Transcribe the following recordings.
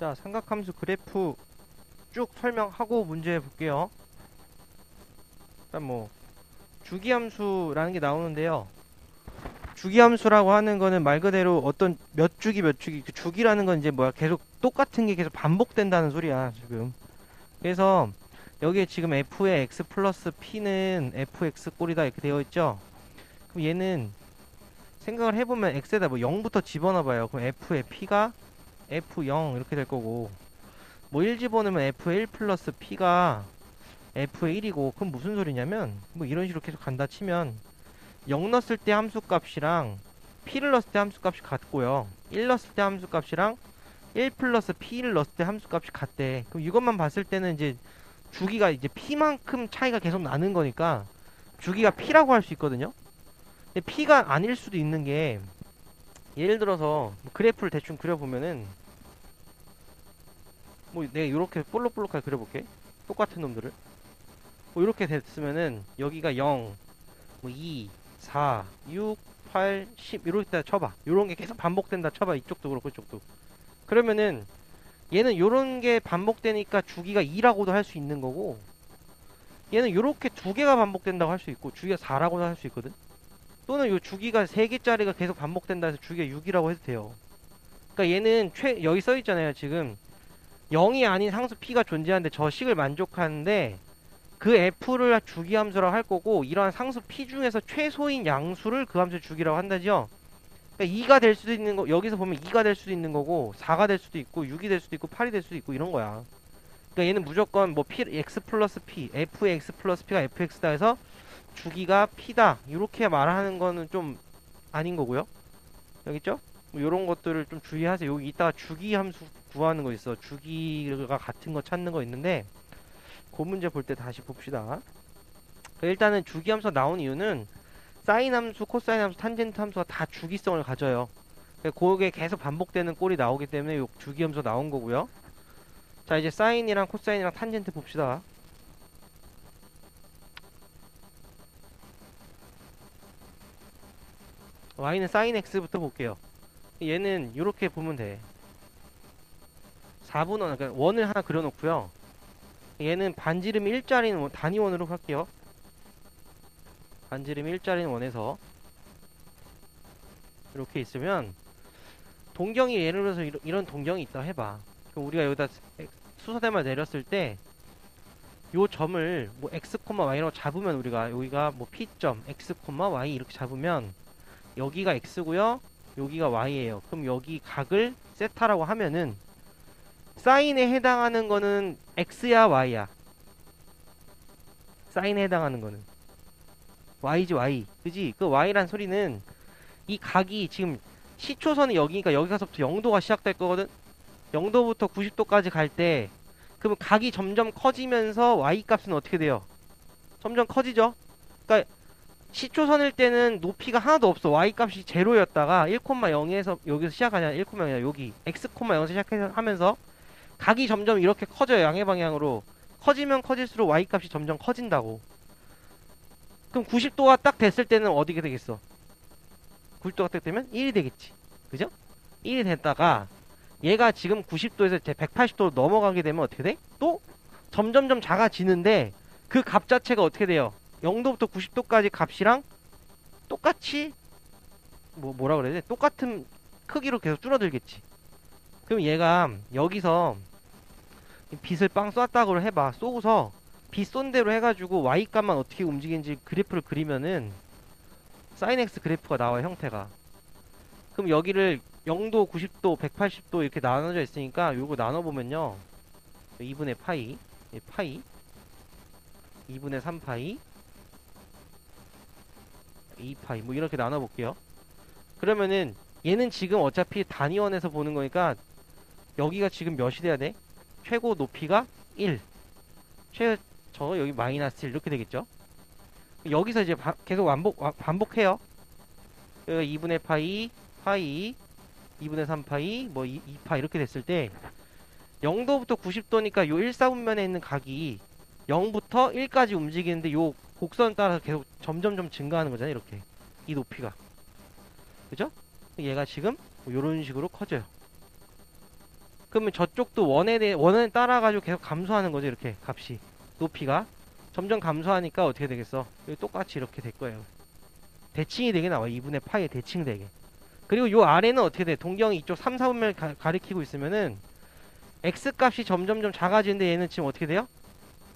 자, 삼각함수 그래프 쭉 설명하고 문제 볼게요. 일단 주기함수라는 게 나오는데요. 주기함수라고 하는 거는 말 그대로 어떤 몇 주기 그 주기라는 건 이제 계속 똑같은 게 계속 반복된다는 소리야, 지금. 그래서 여기에 지금 f의 x 플러스 p는 fx 꼴이다 이렇게 되어 있죠. 그럼 얘는 생각을 해보면 x에다 0부터 집어넣어봐요. 그럼 f의 p가 f0 이렇게 될 거고, 1 집어넣으면 f1 플러스 p가 f의 1이고, 그럼 무슨 소리냐면 이런 식으로 계속 간다 치면 0 넣었을 때 함수값이랑 p를 넣었을 때 함수값이 같고요, 1 넣었을 때 함수값이랑 1 플러스 p를 넣었을 때 함수값이 같대. 그럼 이것만 봤을 때는 이제 주기가 이제 p만큼 차이가 계속 나는 거니까 주기가 p라고 할 수 있거든요. 근데 p가 아닐 수도 있는 게, 예를 들어서 그래프를 대충 그려보면은 내가 이렇게 볼록볼록하게 그려볼게. 똑같은 놈들을 이렇게 됐으면은 여기가 0, 2, 4, 6, 8, 10 이렇게 쳐봐. 요런 게 계속 반복된다 쳐봐. 이쪽도 그렇고 이쪽도. 그러면은 얘는 요런 게 반복되니까 주기가 2라고도 할 수 있는 거고, 얘는 요렇게 두 개가 반복된다고 할 수 있고 주기가 4라고도 할 수 있거든. 또는 요 주기가 3개짜리가 계속 반복된다 해서 주기가 6이라고 해도 돼요. 그러니까 얘는 여기 써있잖아요. 지금 0이 아닌 상수 p가 존재하는데 저 식을 만족하는데, 그 f를 주기함수라고 할 거고, 이러한 상수 p 중에서 최소인 양수를 그 함수의 주기라고 한다죠. 그러니까 2가 될 수도 있는 거, 여기서 보면 2가 될 수도 있는 거고, 4가 될 수도 있고, 6이 될 수도 있고, 8이 될 수도 있고, 이런 거야. 그러니까 얘는 무조건 x 플러스 p, f의 x 플러스 p가 fx다 해서 주기가 p다 이렇게 말하는 거는 좀 아닌 거고요. 여기 있죠? 요런 것들을 좀 주의하세요. 여기 이따가 주기 함수 구하는 거 있어. 주기가 같은 거 찾는 거 있는데, 그 문제 볼 때 다시 봅시다. 일단은 주기 함수가 나온 이유는 사인 함수, 코사인 함수, 탄젠트 함수가 다 주기성을 가져요. 그게 계속 반복되는 꼴이 나오기 때문에 요 주기 함수가 나온 거고요. 자, 이제 사인이랑 코사인이랑 탄젠트 봅시다. y는 사인 x부터 볼게요. 얘는 이렇게 보면 돼. 4분원, 그러니까 원을 하나 그려놓고요. 얘는 반지름 일자리는 단위원으로 할게요. 반지름 일자리는 원에서 이렇게 있으면, 동경이 예를 들어서 이런 동경이 있다 해봐. 그럼 우리가 여기다 수소대만 내렸을 때 요 점을 x, y라고 잡으면, 우리가 여기가 p점 x, y 이렇게 잡으면 여기가 x고요, 여기가 y예요. 그럼 여기 각을 세타라고 하면은 사인에 해당하는 거는 x야 y야? 사인에 해당하는 거는 y지, y. 그지? 그 y란 소리는 이 각이 지금 시초선이 여기니까 여기 가서부터 0도가 시작될 거거든. 0도부터 90도까지 갈 때, 그러면 각이 점점 커지면서 y 값은 어떻게 돼요? 점점 커지죠? 그러니까 시초선일 때는 높이가 하나도 없어. y 값이 제로였다가 1,0에서 여기서 시작하냐, 1,0이 여기 x, 0에서 시작하면서 각이 점점 이렇게 커져요. 양의 방향으로 커지면 커질수록 y 값이 점점 커진다고. 그럼 90도가 딱 됐을 때는 어디게 되겠어? 90도가 딱 되면 1이 되겠지. 그죠? 1이 됐다가 얘가 지금 90도에서 제 180도로 넘어가게 되면 어떻게 돼? 또 점점점 작아지는데, 그 값 자체가 어떻게 돼요? 0도부터 90도까지 값이랑 똑같이 뭐라 그래야 돼? 똑같은 크기로 계속 줄어들겠지. 그럼 얘가 여기서 빛을 빵 쐈다고 해봐. 쏘고서 빛 쏜 대로 해가지고 y 값만 어떻게 움직이는지 그래프를 그리면은 sin x 그래프가 나와요, 형태가. 그럼 여기를 0도, 90도, 180도 이렇게 나눠져 있으니까 요거 나눠보면요, 2분의 파이, 파이, 2분의 3파이, 2파이 이렇게 나눠볼게요. 그러면은 얘는 지금 어차피 단위원에서 보는 거니까 여기가 지금 몇이 돼야 돼? 최고 높이가 1, 여기 마이너스 1 이렇게 되겠죠. 여기서 이제 계속 반복해요. 2분의 파이, 파이, 2분의 3파이, 2파 이렇게 됐을 때 0도부터 90도니까 요 1, 4분면에 있는 각이 0부터 1까지 움직이는데 요 곡선 따라서 계속 점점점 증가하는 거잖아요. 이렇게 이 높이가, 그죠? 얘가 지금 요런 식으로 커져요. 그러면 저쪽도 원에 따라가지고 계속 감소하는 거죠. 이렇게 값이. 높이가. 점점 감소하니까 어떻게 되겠어? 여기 똑같이 이렇게 될 거예요. 대칭이 되게 나와요. 2분의 파이에 대칭되게. 그리고 요 아래는 어떻게 돼? 동경이 이쪽 3, 4분면을 가리키고 있으면은 x 값이 점점점 작아지는데 얘는 지금 어떻게 돼요?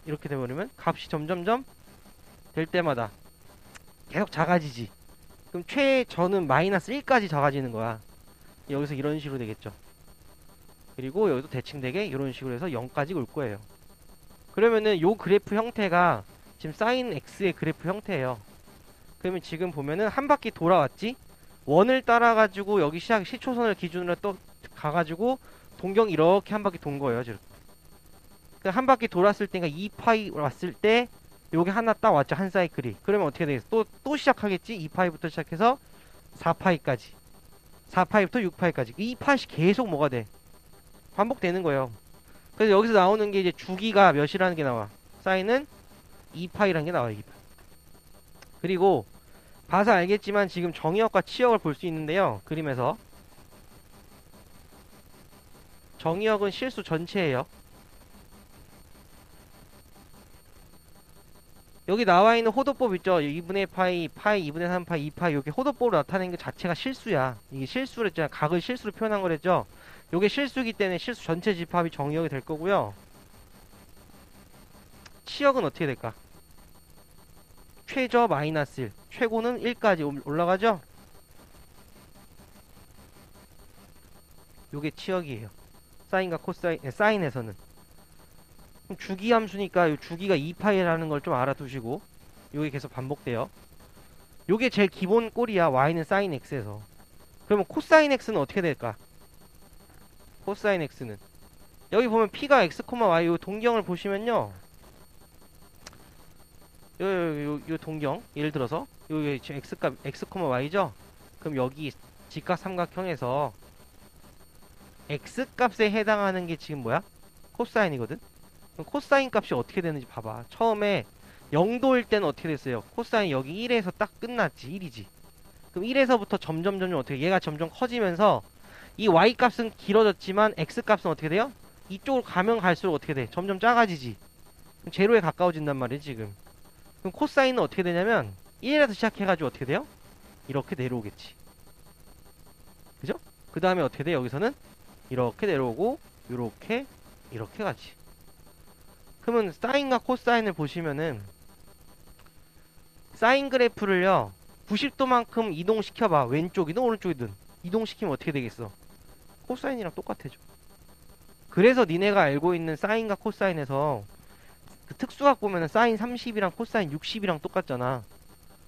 이렇게 돼버리면 값이 점점점 될 때마다 계속 작아지지. 그럼 최저는 마이너스 1까지 작아지는 거야. 여기서 이런 식으로 되겠죠. 그리고 여기도 대칭되게 이런 식으로 해서 0까지 올 거예요. 그러면은 요 그래프 형태가 지금 사인 x의 그래프 형태예요. 그러면 지금 보면은 한 바퀴 돌아왔지? 원을 따라가지고 여기 시초선을 기준으로 또 가가지고 동경 이렇게 한 바퀴 돈 거예요. 지금. 한 바퀴 돌았을 때가 2파이 왔을 때 요게 하나 딱 왔죠. 한 사이클이. 그러면 어떻게 되겠어? 또 시작하겠지? 2파이부터 시작해서 4파이까지. 4파이부터 6파이까지. 2파이씩 계속 뭐가 돼? 반복되는 거예요. 그래서 여기서 나오는 게 이제 주기가 몇이라는 게 나와. 사인은 2파이라는 게 나와요. 2파이. 그리고 봐서 알겠지만 지금 정의역과 치역을 볼 수 있는데요. 그림에서. 정의역은 실수 전체예요. 여기 나와 있는 호도법 있죠? 2분의 파이, 2분의 3파이, 2파이. 이게 호도법으로 나타내는 게 자체가 실수야. 이게 실수를 했잖아. 각을 실수로 표현한 거랬죠? 요게 실수이기 때문에 실수 전체 집합이 정의역이 될 거고요. 치역은 어떻게 될까? 최저 마이너스 1, 최고는 1까지 올라가죠? 요게 치역이에요. 사인과 코사인, 사인에서는. 그럼 주기 함수니까 요 주기가 2파이라는 걸 좀 알아두시고 요게 계속 반복돼요. 요게 제일 기본 꼴이야. y는 사인 x에서. 그러면 코사인 x는 어떻게 될까? 코사인 x는 여기 보면 p가 x, y 요 동경을 보시면요. 요 동경 예를 들어서 요게 지금 x값 x, y죠? 그럼 여기 직각삼각형에서 x 값에 해당하는 게 지금 뭐야? 코사인이거든? 그럼 코사인 값이 어떻게 되는지 봐봐. 처음에 0도일 때는 어떻게 됐어요? 코사인 여기 1에서 딱 끝났지. 1이지. 그럼 1에서부터 점점 어떻게 얘가 점점 커지면서 이 y 값은 길어졌지만 x 값은 어떻게 돼요? 이쪽으로 가면 갈수록 어떻게 돼? 점점 작아지지. 그럼 제로에 가까워진단 말이지 지금. 그럼 코사인은 어떻게 되냐면 1에서 시작해가지고 어떻게 돼요? 이렇게 내려오겠지. 그죠? 그 다음에 어떻게 돼? 여기서는 이렇게 내려오고 요렇게 이렇게 가지. 그러면 사인과 코사인을 보시면은 사인 그래프를요 90도만큼 이동시켜봐. 왼쪽이든 오른쪽이든 이동시키면 어떻게 되겠어? 코사인이랑 똑같아져. 그래서 니네가 알고 있는 사인과 코사인에서 그 특수각 보면은 사인 30이랑 코사인 60이랑 똑같잖아.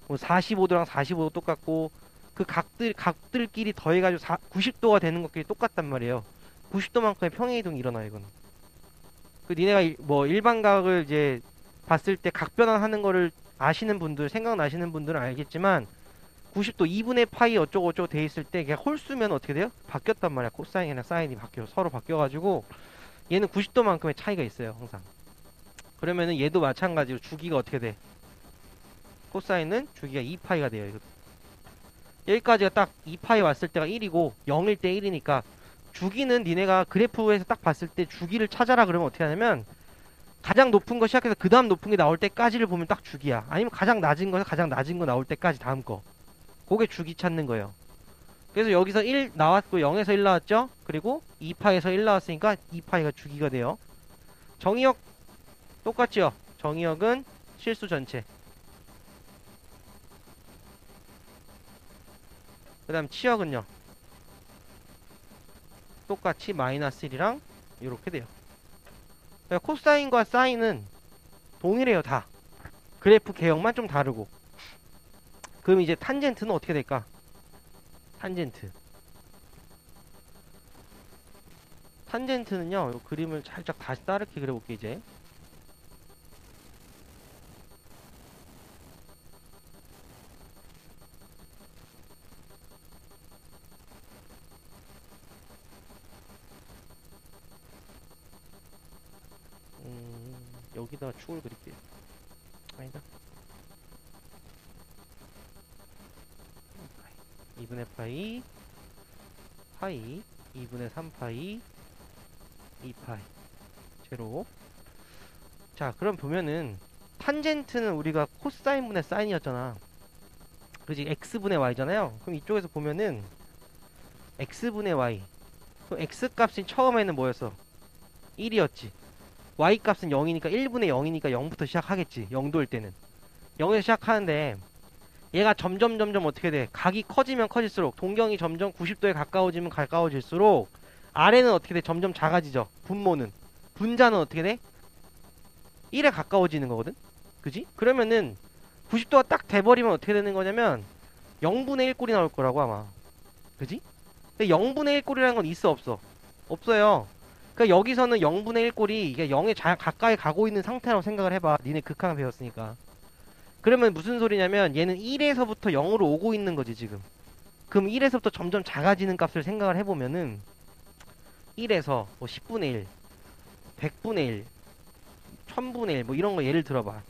뭐 45도랑 45도 똑같고 그 각들끼리 더해가지고 90도가 되는 것끼리 똑같단 말이에요. 90도만큼의 평행이동이 일어나 이거는. 그 니네가 뭐 일반각을 이제 봤을 때 각 변환하는 거를 아시는 분들, 생각나시는 분들은 알겠지만 90도 2분의 파이 어쩌고 돼 있을 때 그냥 홀수면 어떻게 돼요? 바뀌었단 말이야. 코사인이랑 사인이 서로 바뀌어가지고 얘는 90도만큼의 차이가 있어요. 항상. 그러면은 얘도 마찬가지로 주기가 어떻게 돼? 코사인은 주기가 2파이가 돼요. 이거. 여기까지가 딱 2파이 왔을 때가 1이고 0일 때 1이니까 주기는 니네가 그래프에서 딱 봤을 때 주기를 찾아라 그러면 어떻게 하냐면 가장 높은 거 시작해서 그 다음 높은 게 나올 때까지를 보면 딱 주기야. 아니면 가장 낮은 거에서 가장 낮은 거 나올 때까지 다음 거. 그게 주기 찾는 거예요. 그래서 여기서 1 나왔고 0에서 1 나왔죠? 그리고 2파에서 1 나왔으니까 2파이가 주기가 돼요. 정의역 똑같죠? 정의역은 실수 전체. 그 다음 치역은요. 똑같이 마이너스 1이랑 이렇게 돼요. 그러니까 코사인과 사인은 동일해요. 다. 그래프 개형만 좀 다르고. 그럼 이제 탄젠트는 어떻게 될까? 탄젠트. 탄젠트는요. 이 그림을 살짝 다시 다르게 그려볼게 이제. 여기다가 축을 그릴게요. 아니다. 2분의 파이, 2분의 3파이, 2파이 제로. 자, 그럼 보면은 탄젠트는 우리가 코사인분의 사인이었잖아. 그지? x분의 y잖아요. 그럼 이쪽에서 보면은 x분의 y. 그럼 x 값이 처음에는 뭐였어? 1이었지. y 값은 0이니까 1분의 0이니까 0부터 시작하겠지. 0도일 때는 0에서 시작하는데 얘가 점점 어떻게 돼? 각이 커지면 커질수록, 동경이 점점 90도에 가까워지면 가까워질수록 아래는 어떻게 돼? 점점 작아지죠. 분모는, 분자는 어떻게 돼? 1에 가까워지는 거거든? 그지? 그러면은 90도가 딱 돼버리면 어떻게 되는 거냐면 0분의 1꼴이 나올 거라고 아마. 그지? 근데 0분의 1꼴이라는 건 있어 없어? 없어요. 그러니까 여기서는 0분의 1꼴이 이게 0에 가까이 가고 있는 상태라고 생각을 해봐. 니네 극한 배웠으니까. 그러면 무슨 소리냐면 얘는 1에서부터 0으로 오고 있는 거지 지금. 그럼 1에서부터 점점 작아지는 값을 생각을 해보면은 1에서 뭐 10분의 1, 100분의 1, 1000분의 1 뭐 이런 거 예를 들어봐.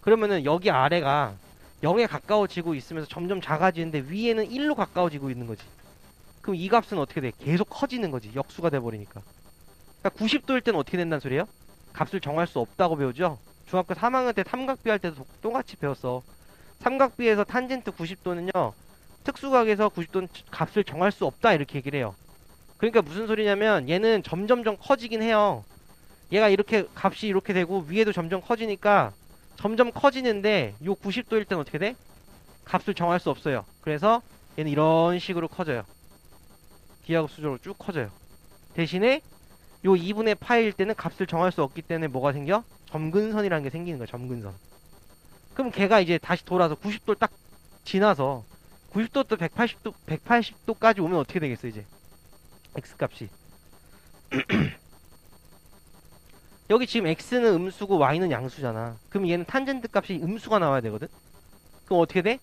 그러면은 여기 아래가 0에 가까워지고 있으면서 점점 작아지는데 위에는 1로 가까워지고 있는 거지. 그럼 이 값은 어떻게 돼? 계속 커지는 거지. 역수가 돼버리니까. 그러니까 90도일 때는 어떻게 된다는 소리예요? 값을 정할 수 없다고 배우죠? 중학교 3학년 때 삼각비 할 때도 똑같이 배웠어. 삼각비에서 탄젠트 90도는요. 특수각에서 90도는 값을 정할 수 없다 이렇게 얘기를 해요. 그러니까 무슨 소리냐면 얘는 점점점 커지긴 해요. 얘가 이렇게 값이 이렇게 되고 위에도 점점 커지니까 점점 커지는데 요 90도일 때는 어떻게 돼? 값을 정할 수 없어요. 그래서 얘는 이런 식으로 커져요. 기하급 수적으로 쭉 커져요. 대신에 요 2분의 파일 때는 값을 정할 수 없기 때문에 뭐가 생겨? 점근선이라는 게 생기는 거야. 점근선. 그럼 걔가 이제 다시 돌아서 90도를 딱 지나서 90도부터 180도까지 오면 어떻게 되겠어 이제? x값이. 여기 지금 x는 음수고 y는 양수잖아. 그럼 얘는 탄젠트 값이 음수가 나와야 되거든? 그럼 어떻게 돼?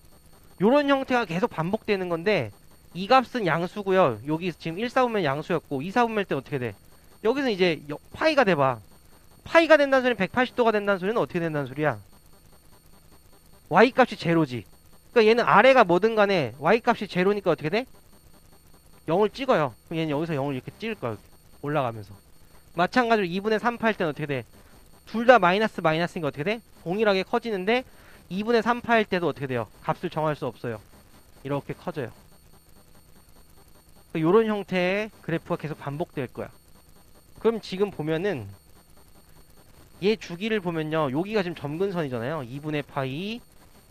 요런 형태가 계속 반복되는 건데 이 값은 양수고요. 여기 지금 1사분면 양수였고 2사분면 때 어떻게 돼? 여기서 이제 파이가 돼봐. 파이가 된다는 소리는 180도가 된다는 소리는 어떻게 된다는 소리야? y값이 제로지. 그러니까 얘는 아래가 뭐든 간에 y값이 제로니까 어떻게 돼? 0을 찍어요. 그럼 얘는 여기서 0을 이렇게 찍을 거야. 올라가면서. 마찬가지로 2분의 3파 할 때는 어떻게 돼? 둘 다 마이너스니까 어떻게 돼? 동일하게 커지는데 2분의 3파 할 때도 어떻게 돼요? 값을 정할 수 없어요. 이렇게 커져요. 요런 형태의 그래프가 계속 반복될 거야. 그럼 지금 보면은 얘 주기를 보면요. 여기가 지금 점근선이잖아요. 2분의 파이,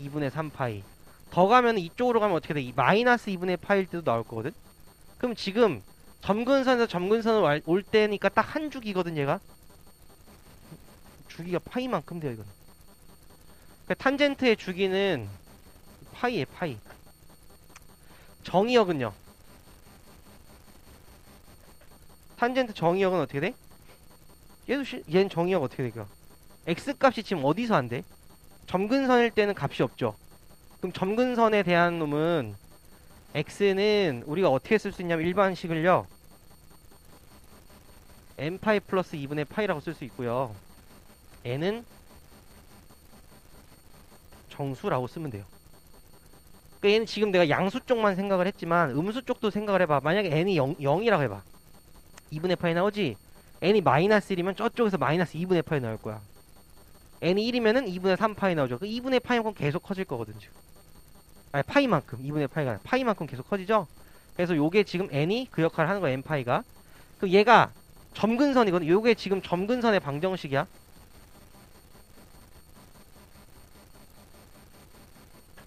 2분의 3파이. 더 가면 이쪽으로 가면 어떻게 돼? 이 마이너스 2분의 파일 때도 나올 거거든? 그럼 지금 점근선에서 점근선을 올 때니까 딱 한 주기거든, 얘가. 주기가 파이만큼 돼요, 이건. 그러니까 탄젠트의 주기는 파이에 파이. 정의역은요? 탄젠트 정의역은 어떻게 돼? 얘는 정의역 어떻게 될까? x값이 지금 어디서 안 돼? 점근선일 때는 값이 없죠. 그럼 점근선에 대한 놈은 x는 우리가 어떻게 쓸 수 있냐면 일반식을요. n파이 플러스 2분의 파이라고 쓸 수 있고요. n은 정수라고 쓰면 돼요. 그러니까 얘는 지금 내가 양수 쪽만 생각을 했지만 음수 쪽도 생각을 해봐. 만약에 n이 0이라고 해봐. 2분의 파이 나오지? n이 마이너스 1이면 저쪽에서 마이너스 2분의 파이 나올 거야. n이 1이면은 2분의 3파이 나오죠. 그 2분의 파이만큼 계속 커질 거거든, 지금. 아니, 파이만큼. 2분의 파이가 아니라 파이만큼 계속 커지죠? 그래서 요게 지금 n이 그 역할을 하는 거야, n파이가. 그럼 얘가 점근선이거든. 요게 지금 점근선의 방정식이야.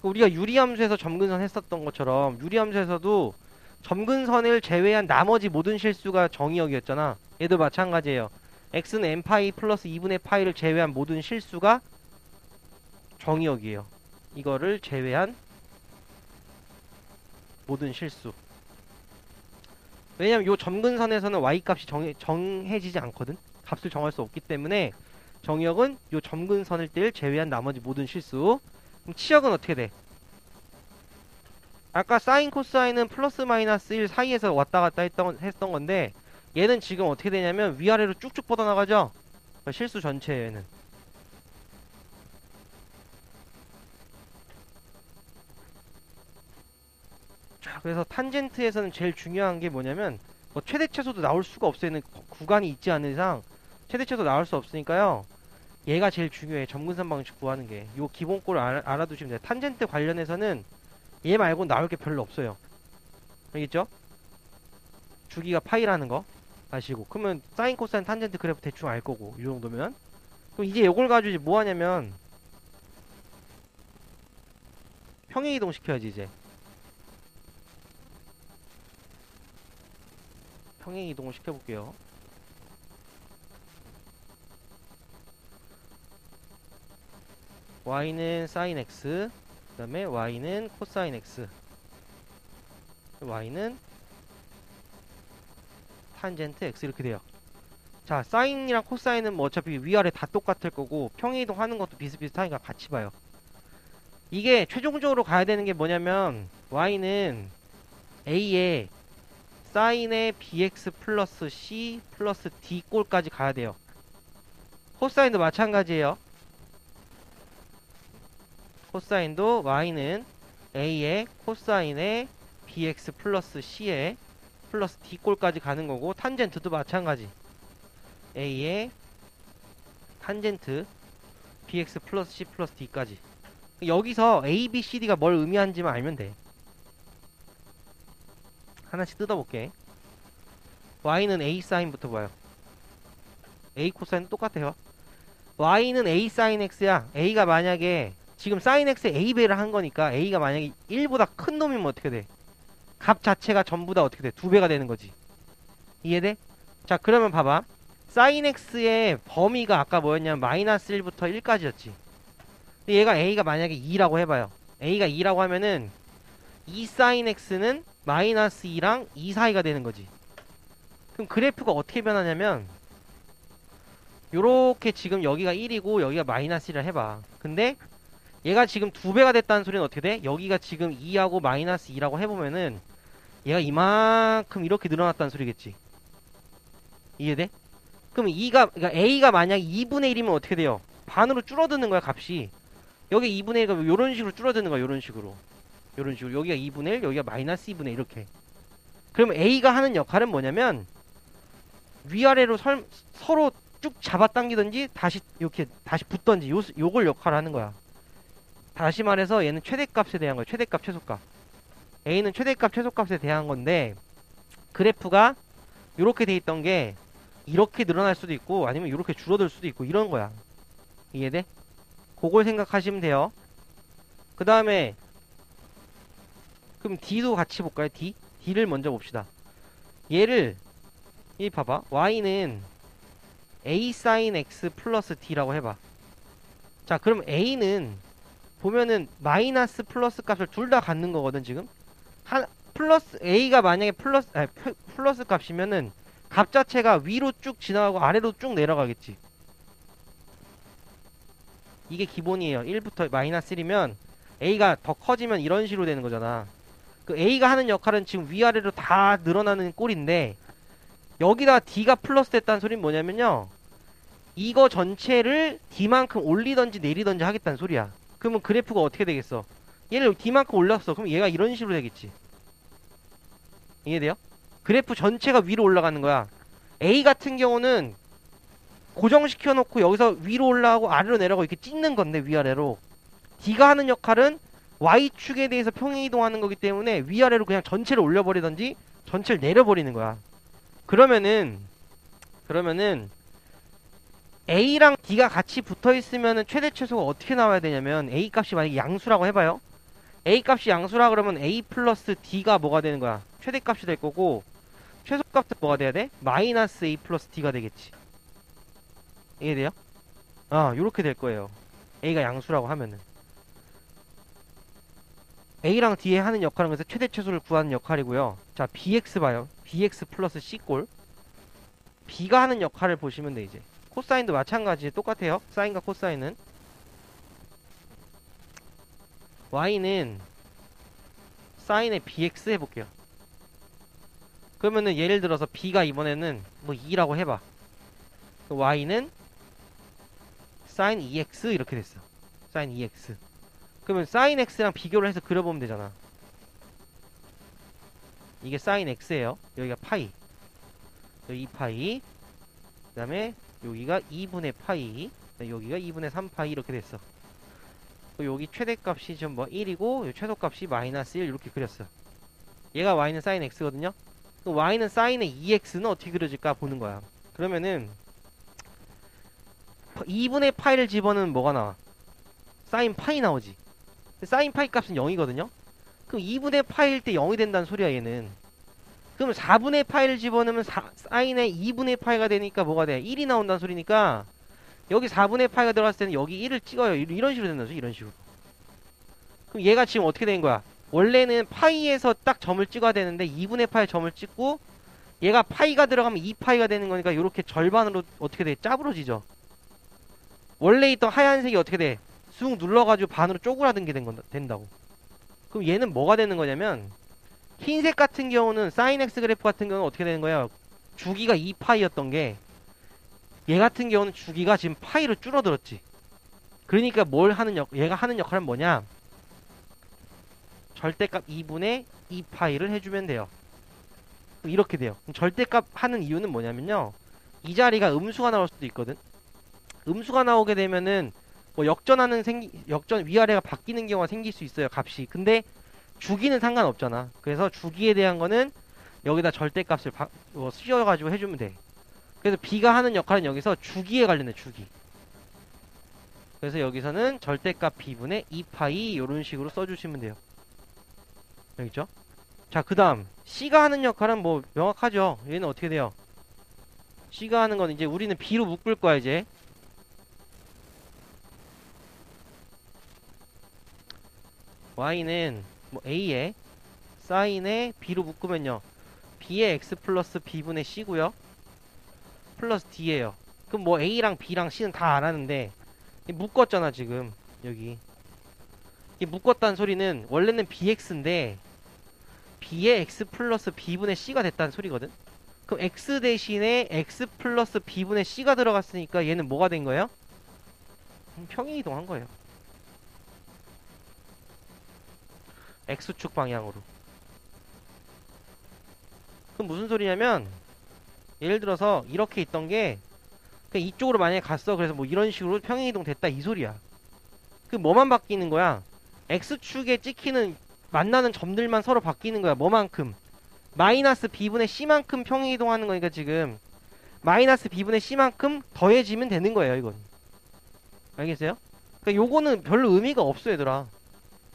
우리가 유리함수에서 점근선 했었던 것처럼 유리함수에서도 점근선을 제외한 나머지 모든 실수가 정의역이었잖아. 얘도 마찬가지예요. x는 n파이 플러스 2분의 파이를 제외한 모든 실수가 정의역이에요. 이거를 제외한 모든 실수. 왜냐면 요 점근선에서는 y값이 정해지지 않거든. 값을 정할 수 없기 때문에 정의역은 요 점근선을 뗄 제외한 나머지 모든 실수. 그럼 치역은 어떻게 돼? 아까 사인 코사인은 플러스 마이너스 1 사이에서 왔다 갔다 했던 건데 얘는 지금 어떻게 되냐면 위아래로 쭉쭉 뻗어나가죠? 그러니까 실수 전체에 얘는. 자, 그래서 탄젠트에서는 제일 중요한 게 뭐냐면 뭐 최대 최소도 나올 수가 없어요. 얘는 구간이 있지 않은 이상 최대 최소 나올 수 없으니까요. 얘가 제일 중요해. 점근선 방식 구하는 게. 요 기본꼴을 알아두시면 돼요. 탄젠트 관련해서는 얘 말고 나올 게 별로 없어요. 알겠죠? 주기가 파이라는 거 아시고. 그러면 사인, 코사인, 탄젠트 그래프 대충 알 거고. 이 정도면. 그럼 이제 이걸 가지고 이제 뭐 하냐면 평행이동 시켜야지 이제. 평행이동을 시켜볼게요. y는 sin x, 그 다음에 y는 코사인 x, y는 탄젠트 x 이렇게 돼요. 자, 사인이랑 코사인은 뭐 어차피 위아래 다 똑같을 거고 평행이동 하는 것도 비슷비슷하니까 같이 봐요. 이게 최종적으로 가야 되는 게 뭐냐면 y는 a에 사인의 bx 플러스 c 플러스 d 꼴까지 가야 돼요. 코사인도 마찬가지예요. 코사인도 y는 a의 코사인의 bx 플러스 c의 플러스 d 꼴까지 가는 거고, 탄젠트도 마찬가지. a의 탄젠트 bx 플러스 c 플러스 d까지. 여기서 a, b, c, d가 뭘 의미하는지만 알면 돼. 하나씩 뜯어볼게. y는 a 사인부터 봐요. a 코사인 똑같아요. y는 a 사인 x야. a가 만약에 지금 사인 x에 a배를 한 거니까 a가 만약에 1보다 큰 놈이면 어떻게 돼? 값 자체가 전부 다 어떻게 돼? 2배가 되는 거지. 이해돼? 자, 그러면 봐봐. 사인 x의 범위가 아까 뭐였냐면 마이너스 1부터 1까지였지. 근데 얘가 a가 만약에 2라고 해봐요. a가 2라고 하면은 2 사인 x는 마이너스 2랑 2 사이가 되는 거지. 그럼 그래프가 어떻게 변하냐면 요렇게 지금 여기가 1이고 여기가 마이너스 1이라 해봐. 근데 얘가 지금 2배가 됐다는 소리는 어떻게 돼? 여기가 지금 2하고 마이너스 2라고 해보면은 얘가 이만큼 이렇게 늘어났다는 소리겠지. 이해돼? 그럼 그러니까 a가 만약 2분의 1이면 어떻게 돼요? 반으로 줄어드는 거야, 값이. 여기 2분의 1가 요런 식으로 줄어드는 거야, 요런 식으로. 요런 식으로. 여기가 2분의 1, 여기가 마이너스 2분의 1 이렇게. 그러면 a가 하는 역할은 뭐냐면 위아래로 서로 쭉 잡아당기든지 다시 이렇게 다시 붙던지 요걸 역할을 하는 거야. 다시 말해서 얘는 최대값에 대한 거야. 최대값, 최소값. a는 최대값, 최소값에 대한 건데 그래프가 이렇게 돼 있던 게 이렇게 늘어날 수도 있고 아니면 이렇게 줄어들 수도 있고 이런 거야. 이해돼? 그걸 생각하시면 돼요. 그 다음에 그럼 d도 같이 볼까요? d를 먼저 봅시다. 얘를 이 봐봐. y는 a sin x 플러스 d라고 해봐. 자, 그럼 a는 보면은 마이너스 플러스 값을 둘 다 갖는 거거든 지금. 플러스 a가 만약에 플러스 값이면은 값 자체가 위로 쭉 지나가고 아래로 쭉 내려가겠지. 이게 기본이에요. 1부터 마이너스 1이면 a가 더 커지면 이런 식으로 되는 거잖아. 그 a가 하는 역할은 지금 위아래로 다 늘어나는 꼴인데 여기다 d가 플러스 됐다는 소리는 뭐냐면요, 이거 전체를 d만큼 올리던지 내리던지 하겠다는 소리야. 그러면 그래프가 어떻게 되겠어? 얘를 d만큼 올렸어. 그럼 얘가 이런 식으로 되겠지. 이해돼요? 그래프 전체가 위로 올라가는 거야. A 같은 경우는 고정시켜 놓고 여기서 위로 올라가고 아래로 내려가고 이렇게 찢는 건데 위아래로. D가 하는 역할은 Y축에 대해서 평행이동하는 거기 때문에 위아래로 그냥 전체를 올려버리던지 전체를 내려버리는 거야. 그러면은 A랑 D가 같이 붙어있으면은 최대 최소가 어떻게 나와야 되냐면 A 값이 만약에 양수라고 해봐요. A 값이 양수라 그러면 A 플러스 D가 뭐가 되는 거야? 최대값이 될 거고 최소값은 뭐가 돼야 돼? 마이너스 A 플러스 D가 되겠지. 이해돼요? 요렇게 될 거예요. A가 양수라고 하면은 A랑 D에 하는 역할은 그래서 최대 최소를 구하는 역할이고요. 자, BX 봐요. BX 플러스 C꼴. B가 하는 역할을 보시면 돼. 이제 코사인도 마찬가지 똑같아요. 사인과 코사인은. Y는 사인의 BX 해볼게요. 그러면은 예를 들어서 B가 이번에는 뭐 2라고 해봐. Y는 sin EX 이렇게 됐어. sin EX. 그러면 sin X랑 비교를 해서 그려보면 되잖아. 이게 sin X예요. 여기가 파이. 여기 2파이, 그 다음에 여기가 2분의 파이, 여기가 2분의 3파이 이렇게 됐어. 여기 최대값이 지금 뭐 1이고 최소값이 마이너스 1 이렇게 그렸어. 얘가 y는 sin x거든요. y는 sin의 2x는 어떻게 그려질까 보는 거야. 그러면은 2분의 파이를 집어넣으면 뭐가 나와? sin 파이 나오지. sin 파이 값은 0이거든요. 그럼 2분의 파이일 때 0이 된다는 소리야 얘는. 그럼 4분의 파이를 집어넣으면 sin의 2분의 파이가 되니까 뭐가 돼? 1이 나온다는 소리니까 여기 4분의 파이가 들어갔을 때는 여기 1을 찍어요. 이런 식으로 된다는 소리. 이런 식으로. 그럼 얘가 지금 어떻게 된 거야? 원래는 파이에서 딱 점을 찍어야 되는데 2분의 파이 점을 찍고 얘가 파이가 들어가면 2파이가 되는 거니까 이렇게 절반으로 어떻게 돼? 짜부러지죠. 원래 있던 하얀색이 어떻게 돼? 쑥 눌러가지고 반으로 쪼그라든 게 된다고. 그럼 얘는 뭐가 되는 거냐면 흰색 같은 경우는 sin x 그래프 같은 경우는 어떻게 되는 거야? 주기가 2파이였던 게 얘 같은 경우는 주기가 지금 파이로 줄어들었지. 그러니까 얘가 하는 역할은 뭐냐? 절대값 2분의 2파이를 해주면 돼요. 이렇게 돼요. 그럼 절대값 하는 이유는 뭐냐면요. 이 자리가 음수가 나올 수도 있거든. 음수가 나오게 되면은 뭐 역전 위아래가 바뀌는 경우가 생길 수 있어요. 값이. 근데 주기는 상관없잖아. 그래서 주기에 대한 거는 여기다 절대값을 씌워가지고 해주면 돼. 그래서 b가 하는 역할은 여기서 주기에 관련해. 주기. 그래서 여기서는 절대값 b분의 2파이 이런 식으로 써주시면 돼요. 여기 있죠? 자, 그 다음 C가 하는 역할은 뭐 명확하죠? 얘는 어떻게 돼요? C가 하는 건 이제 우리는 B로 묶을 거야 이제. Y는 뭐 A에 sin에 B로 묶으면요 B의 X 플러스 B분의 C고요 플러스 D예요. 그럼 뭐 A랑 B랑 C는 다 알았는데 묶었잖아 지금 여기. 이 묶었다는 소리는 원래는 BX인데 B의 X 플러스 B분의 C가 됐다는 소리거든. 그럼 X 대신에 X 플러스 B분의 C가 들어갔으니까 얘는 뭐가 된 거예요? 평행이동한 거예요. X축 방향으로. 그럼 무슨 소리냐면 예를 들어서 이렇게 있던 게 그냥 이쪽으로 만약에 갔어. 그래서 뭐 이런 식으로 평행이동 됐다 이 소리야. 그 뭐만 바뀌는 거야? X축에 찍히는 만나는 점들만 서로 바뀌는 거야. 뭐만큼? 마이너스 B분의 C만큼 평행이동하는 거니까 지금 마이너스 B분의 C만큼 더해지면 되는 거예요. 이건. 알겠어요? 그러니까 요거는 별로 의미가 없어 얘들아.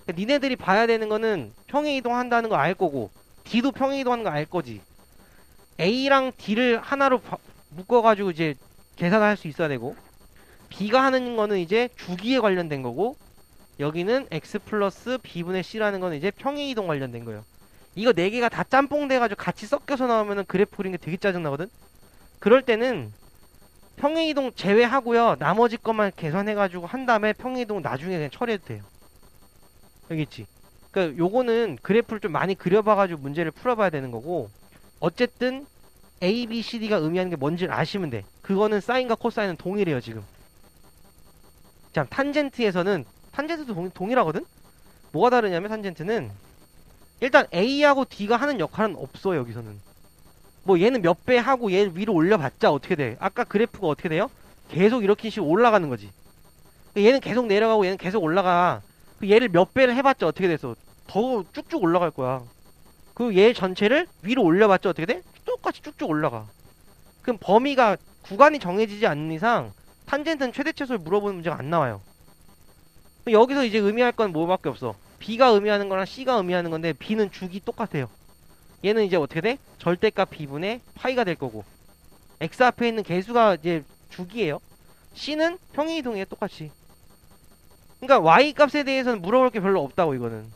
그러니까 니네들이 봐야 되는 거는 평행이동한다는 거 알 거고 D도 평행이동하는 거 알 거지. A랑 D를 하나로 묶어가지고 이제 계산을 할 수 있어야 되고 B가 하는 거는 이제 주기에 관련된 거고 여기는 X 플러스 B분의 C라는 거는 이제 평행이동 관련된 거예요. 이거 4개가 다 짬뽕 돼가지고 같이 섞여서 나오면은 그래프 그리는 게 되게 짜증나거든? 그럴 때는 평행이동 제외하고요. 나머지 것만 계산해가지고 한 다음에 평행이동 나중에 그냥 처리해도 돼요. 여기 있지? 그러니까 요거는 그래프를 좀 많이 그려봐가지고 문제를 풀어봐야 되는 거고 어쨌든 A, B, C, D가 의미하는 게 뭔지를 아시면 돼. 그거는 사인과 코사인은 동일해요 지금. 자, 탄젠트에서는 탄젠트도 동일하거든? 뭐가 다르냐면 탄젠트는 일단 A하고 D가 하는 역할은 없어 여기서는. 뭐 얘는 몇 배 하고 얘를 위로 올려봤자 어떻게 돼? 아까 그래프가 어떻게 돼요? 계속 이렇게 식으로 올라가는 거지. 얘는 계속 내려가고 얘는 계속 올라가. 얘를 몇 배를 해봤자 어떻게 돼서 더 쭉쭉 올라갈 거야. 그리고 얘 전체를 위로 올려봤자 어떻게 돼? 똑같이 쭉쭉 올라가. 그럼 범위가 구간이 정해지지 않는 이상 탄젠트는 최대 최소를 물어보는 문제가 안 나와요. 여기서 이제 의미할 건 뭐밖에 없어. B가 의미하는 거랑 C가 의미하는 건데 B는 주기 똑같아요. 얘는 이제 어떻게 돼? 절대값 B분의 파이가 될 거고 X 앞에 있는 개수가 이제 주기예요. C는 평행이동이에요 똑같이. 그러니까 Y 값에 대해서는 물어볼 게 별로 없다고 이거는.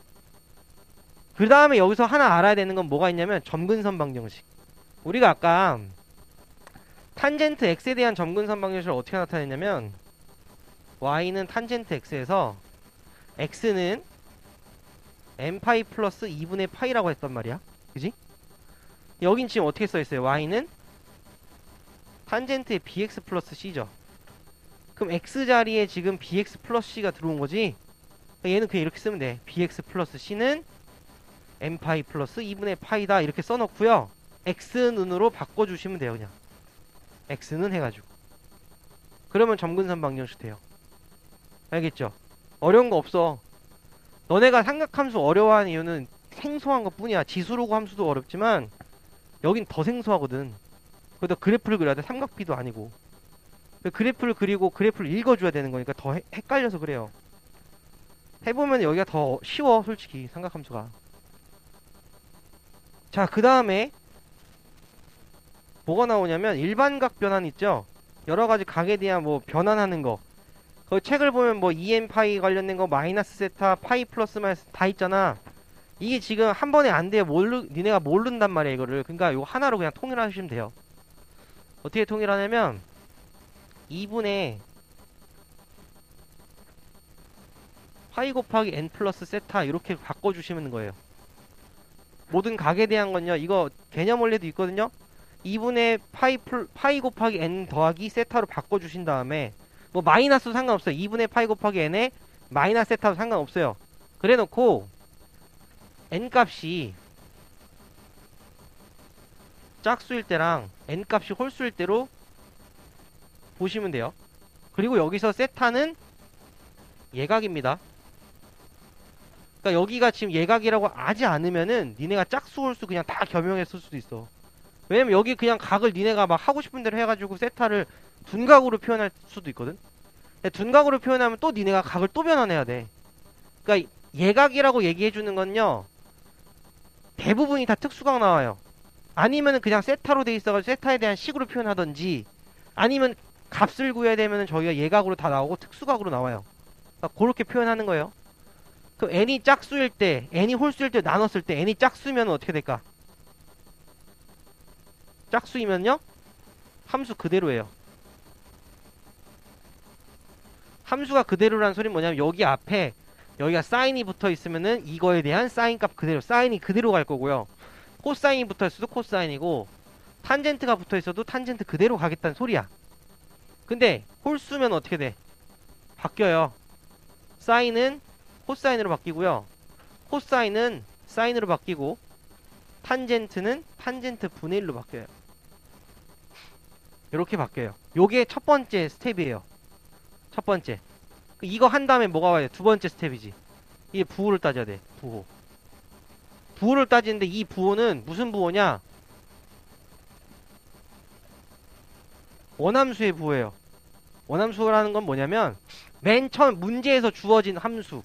그 다음에 여기서 하나 알아야 되는 건 뭐가 있냐면 점근선 방정식. 우리가 아까 탄젠트 X에 대한 점근선 방정식을 어떻게 나타냈냐면 Y는 탄젠트 X에서 X는 n파이 플러스 2분의 파이라고 했단 말이야. 그지? 여긴 지금 어떻게 써있어요? Y는 탄젠트의 bx 플러스 c죠. 그럼 x 자리에 지금 bx 플러스 c가 들어온 거지? 얘는 그냥 이렇게 쓰면 돼. bx 플러스 c는 n파이 플러스 2분의 파이다 이렇게 써놓고요. x는으로 바꿔주시면 돼요. 그냥 x는 해가지고. 그러면 점근선 방정식 돼요. 알겠죠? 어려운 거 없어. 너네가 삼각함수 어려워하는 이유는 생소한 것 뿐이야. 지수로고 함수도 어렵지만 여긴 더 생소하거든. 거기다 그래프를 그려야 돼. 삼각비도 아니고. 그래프를 그리고 그래프를 읽어줘야 되는 거니까 더 헷갈려서 그래요. 해보면 여기가 더 쉬워, 솔직히 삼각함수가. 자, 그 다음에 뭐가 나오냐면 일반각 변환 있죠? 여러가지 각에 대한 뭐 변환하는 거. 그 책을 보면 뭐 EM 파이 관련된 거 마이너스 세타 파이 플러스 마이너스 다 있잖아. 이게 지금 한 번에 안 돼요. 니네가 모른단 말이야, 이거를. 그러니까 이거 하나로 그냥 통일하시면 돼요. 어떻게 통일하냐면 2분의 파이 곱하기 n 플러스 세타 이렇게 바꿔주시면 거예요. 모든 각에 대한 건요, 이거 개념 원리도 있거든요. 2분의 파이 곱하기 n 더하기 세타로 바꿔주신 다음에 뭐 마이너스도 상관없어요. 2분의 파이 곱하기 n에 마이너스 세타도 상관없어요. 그래 놓고 n 값이 짝수일 때랑 n 값이 홀수일 때로 보시면 돼요. 그리고 여기서 세타는 예각입니다. 그러니까 여기가 지금 예각이라고 하지 않으면은 니네가 짝수 홀수 그냥 다 겸용했을 수도 있어. 왜냐면 여기 그냥 각을 니네가 막 하고 싶은 대로 해가지고 세타를 둔각으로 표현할 수도 있거든. 근데 둔각으로 표현하면 또 니네가 각을 또 변환해야 돼. 그러니까 예각이라고 얘기해주는 건요, 대부분이 다 특수각 나와요. 아니면은 그냥 세타로 돼 있어가지고 세타에 대한 식으로 표현하던지, 아니면 값을 구해야 되면은 저희가 예각으로 다 나오고 특수각으로 나와요. 그러니까 그렇게 표현하는 거예요. 그럼 n이 짝수일 때, n이 홀수일 때 나눴을 때 n이 짝수면 어떻게 될까? 짝수이면요, 함수 그대로예요. 함수가 그대로라는 소리는 뭐냐면 여기 앞에 여기가 사인이 붙어 있으면은 이거에 대한 사인 값 그대로, 사인이 그대로 갈 거고요. 코사인이 붙어 있어도 코사인이고, 탄젠트가 붙어 있어도 탄젠트 그대로 가겠다는 소리야. 근데 홀수면 어떻게 돼? 바뀌어요. 사인은 코사인으로 바뀌고요. 코사인은 사인으로 바뀌고, 탄젠트는 탄젠트 분의 1로 바뀌어요. 이렇게 바뀌어요. 요게 첫 번째 스텝이에요. 첫 번째. 이거 한 다음에 뭐가 와야 돼? 두 번째 스텝이지. 이게 부호를 따져야 돼. 부호. 부호를 따지는데 이 부호는 무슨 부호냐? 원함수의 부호예요. 원함수라는 건 뭐냐면 맨 처음 문제에서 주어진 함수.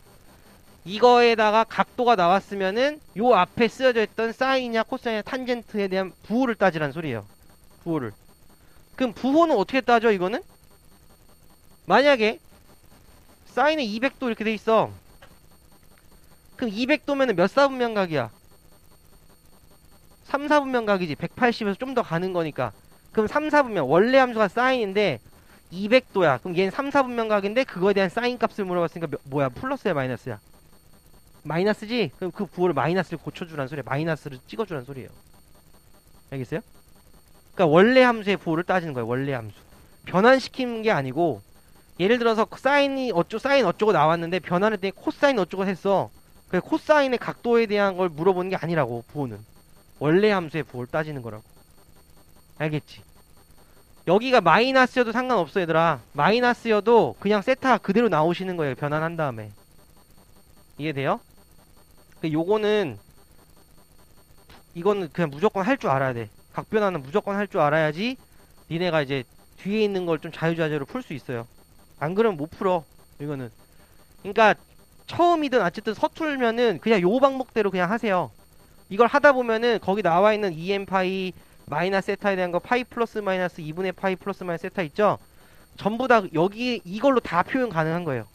이거에다가 각도가 나왔으면은 요 앞에 쓰여져 있던 사인이냐 코사인이냐 탄젠트에 대한 부호를 따지라는 소리예요. 부호를. 그럼 부호는 어떻게 따져, 이거는? 만약에 사인에 200도 이렇게 돼 있어. 그럼 200도면은 몇 사분면각이야? 3, 4분면각이지. 180에서 좀 더 가는 거니까. 그럼 3, 4분면. 원래 함수가 사인인데 200도야. 그럼 얘는 3, 4분면각인데 그거에 대한 사인 값을 물어봤으니까 뭐야? 플러스야, 마이너스야? 마이너스지? 그럼 그 부호를 마이너스를 고쳐주라는 소리야. 마이너스를 찍어주라는 소리예요. 알겠어요? 그러니까 원래 함수의 부호를 따지는 거예요. 원래 함수. 변환시키는 게 아니고, 예를 들어서 사인 어쩌고 나왔는데 변환했더니 코사인 어쩌고 했어. 그래서 코사인의 각도에 대한 걸 물어보는 게 아니라고. 부호는 원래 함수의 부호를 따지는 거라고. 알겠지? 여기가 마이너스여도 상관없어, 얘들아. 마이너스여도 그냥 세타 그대로 나오시는 거예요. 변환한 다음에. 이해돼요? 요거는 이거는 그냥 무조건 할 줄 알아야 돼. 각변환은 무조건 할 줄 알아야지 니네가 이제 뒤에 있는 걸 좀 자유자재로 풀 수 있어요. 안 그러면 못 풀어, 이거는. 그러니까 처음이든 어쨌든 서툴면은 그냥 요 방법대로 그냥 하세요. 이걸 하다 보면은 거기 나와 있는 EM 파이 마이너스 세타에 대한 거 파이 플러스 마이너스 2분의 파이 플러스 마이너스 세타 있죠? 전부 다 여기 이걸로 다 표현 가능한 거예요.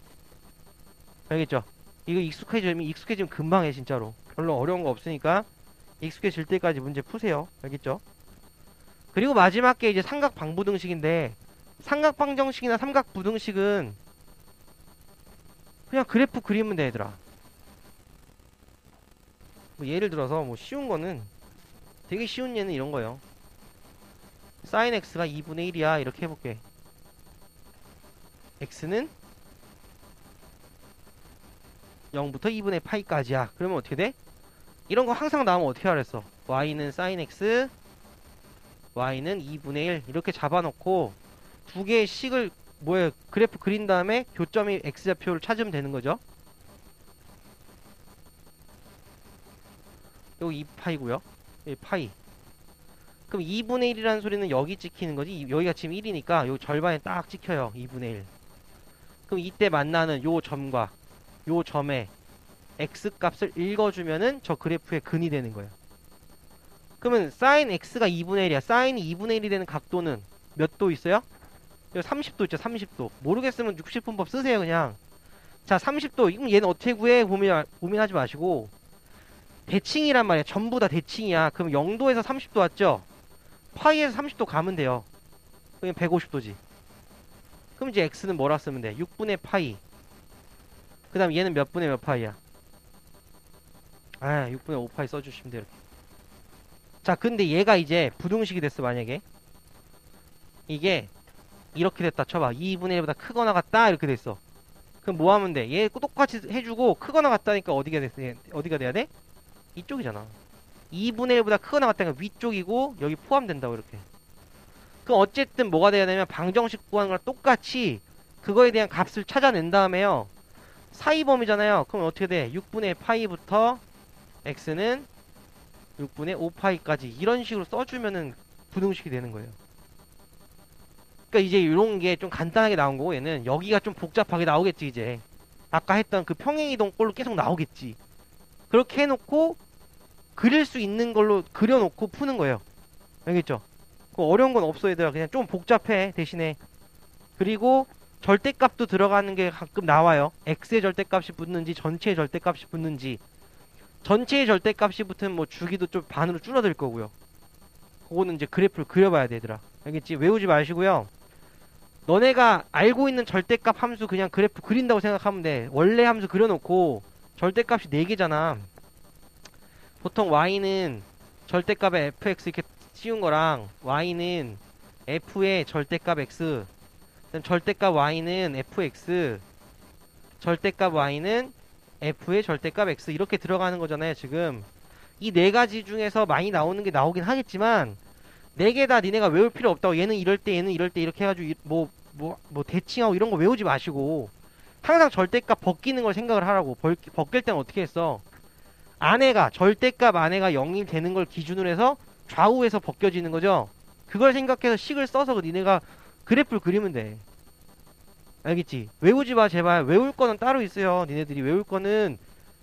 알겠죠? 이거 익숙해지면 금방 해, 진짜로. 별로 어려운 거 없으니까 익숙해질 때까지 문제 푸세요. 알겠죠? 그리고 마지막 게 이제 삼각 방부등식인데, 삼각 방정식이나 삼각 부등식은 그냥 그래프 그리면 돼, 얘들아. 뭐 예를 들어서 뭐 쉬운 거는, 되게 쉬운 예는 이런 거예요. sin x가 2분의 1이야 이렇게 해볼게. x는 0부터 2분의 파이까지야. 그러면 어떻게 돼? 이런 거 항상 나오면 어떻게 하랬어? y는 sin x y는 2분의 1 이렇게 잡아놓고 두 개의 식을 뭐에 그래프 그린 다음에 교점이 x좌표를 찾으면 되는 거죠. 여기 2파이고요. 여기 파이. 그럼 2분의 1이라는 소리는 여기 찍히는 거지. 여기가 지금 1이니까 여기 절반에 딱 찍혀요. 2분의 1. 그럼 이때 만나는 요 점과 요 점의 x 값을 읽어주면은 저 그래프의 근이 되는 거예요. 그러면 sin x가 2분의 1이야. sin이 2분의 1이 되는 각도는 몇 도 있어요? 여기 30도 있죠. 30도. 모르겠으면 60분법 쓰세요. 그냥. 자, 30도. 그럼 얘는 어떻게 구해? 고민하지 마시고 대칭이란 말이야. 전부 다 대칭이야. 그럼 0도에서 30도 왔죠? 파이에서 30도 가면 돼요. 그럼 150도지. 그럼 이제 x는 뭐라 쓰면 돼? 6분의 파이. 그 다음 얘는 몇 분의 몇 파이야? 6분의 5파이 써주시면 돼요. 이렇게. 자, 근데 얘가 이제 부등식이 됐어. 만약에 이게 이렇게 됐다 쳐봐. 2분의 1보다 크거나 같다 이렇게 됐어. 그럼 뭐 하면 돼? 얘 똑같이 해주고 크거나 같다니까 어디가 돼야 돼? 이쪽이잖아. 2분의 1보다 크거나 같다니까 위쪽이고 여기 포함된다고 이렇게. 그럼 어쨌든 뭐가 돼야 되냐면 방정식 구하는 거랑 똑같이 그거에 대한 값을 찾아낸 다음에요. 사이범위잖아요. 그럼 어떻게 돼? 6분의 파이부터 x는 6분의 5파이까지 이런 식으로 써주면은 부등식이 되는 거예요. 그러니까 이제 이런 게 좀 간단하게 나온 거고 얘는 여기가 좀 복잡하게 나오겠지 이제. 아까 했던 그 평행이동 꼴로 계속 나오겠지. 그렇게 해놓고 그릴 수 있는 걸로 그려놓고 푸는 거예요. 알겠죠? 어려운 건 없어 얘들아. 그냥 좀 복잡해 대신에. 그리고 절대값도 들어가는 게 가끔 나와요. x의 절대값이 붙는지 전체의 절대값이 붙는지. 전체의 절대값이 붙으면 뭐 주기도 좀 반으로 줄어들 거고요. 그거는 이제 그래프를 그려봐야 돼 얘들아. 알겠지? 외우지 마시고요. 너네가 알고 있는 절대값 함수 그냥 그래프 그린다고 생각하면 돼. 원래 함수 그려놓고 절대값이 4개잖아. 보통 y는 절대값에 fx 이렇게 씌운 거랑 y는 f의 절대값 x, 절대값 y는 fx, 절대값 y는 f의 절대값 x 이렇게 들어가는 거잖아요. 지금 이 네 가지 중에서 많이 나오는 게 나오긴 하겠지만 4개 다 니네가 외울 필요 없다고. 얘는 이럴 때 얘는 이럴 때 이렇게 해가지고 뭐 대칭하고 이런 거 외우지 마시고 항상 절대값 벗기는 걸 생각을 하라고. 벗길 때는 어떻게 했어? 절대값 안에가 0이 되는 걸 기준으로 해서 좌우에서 벗겨지는 거죠. 그걸 생각해서 식을 써서 니네가 그래프를 그리면 돼. 알겠지? 외우지 마 제발. 외울 거는 따로 있어요. 니네들이 외울 거는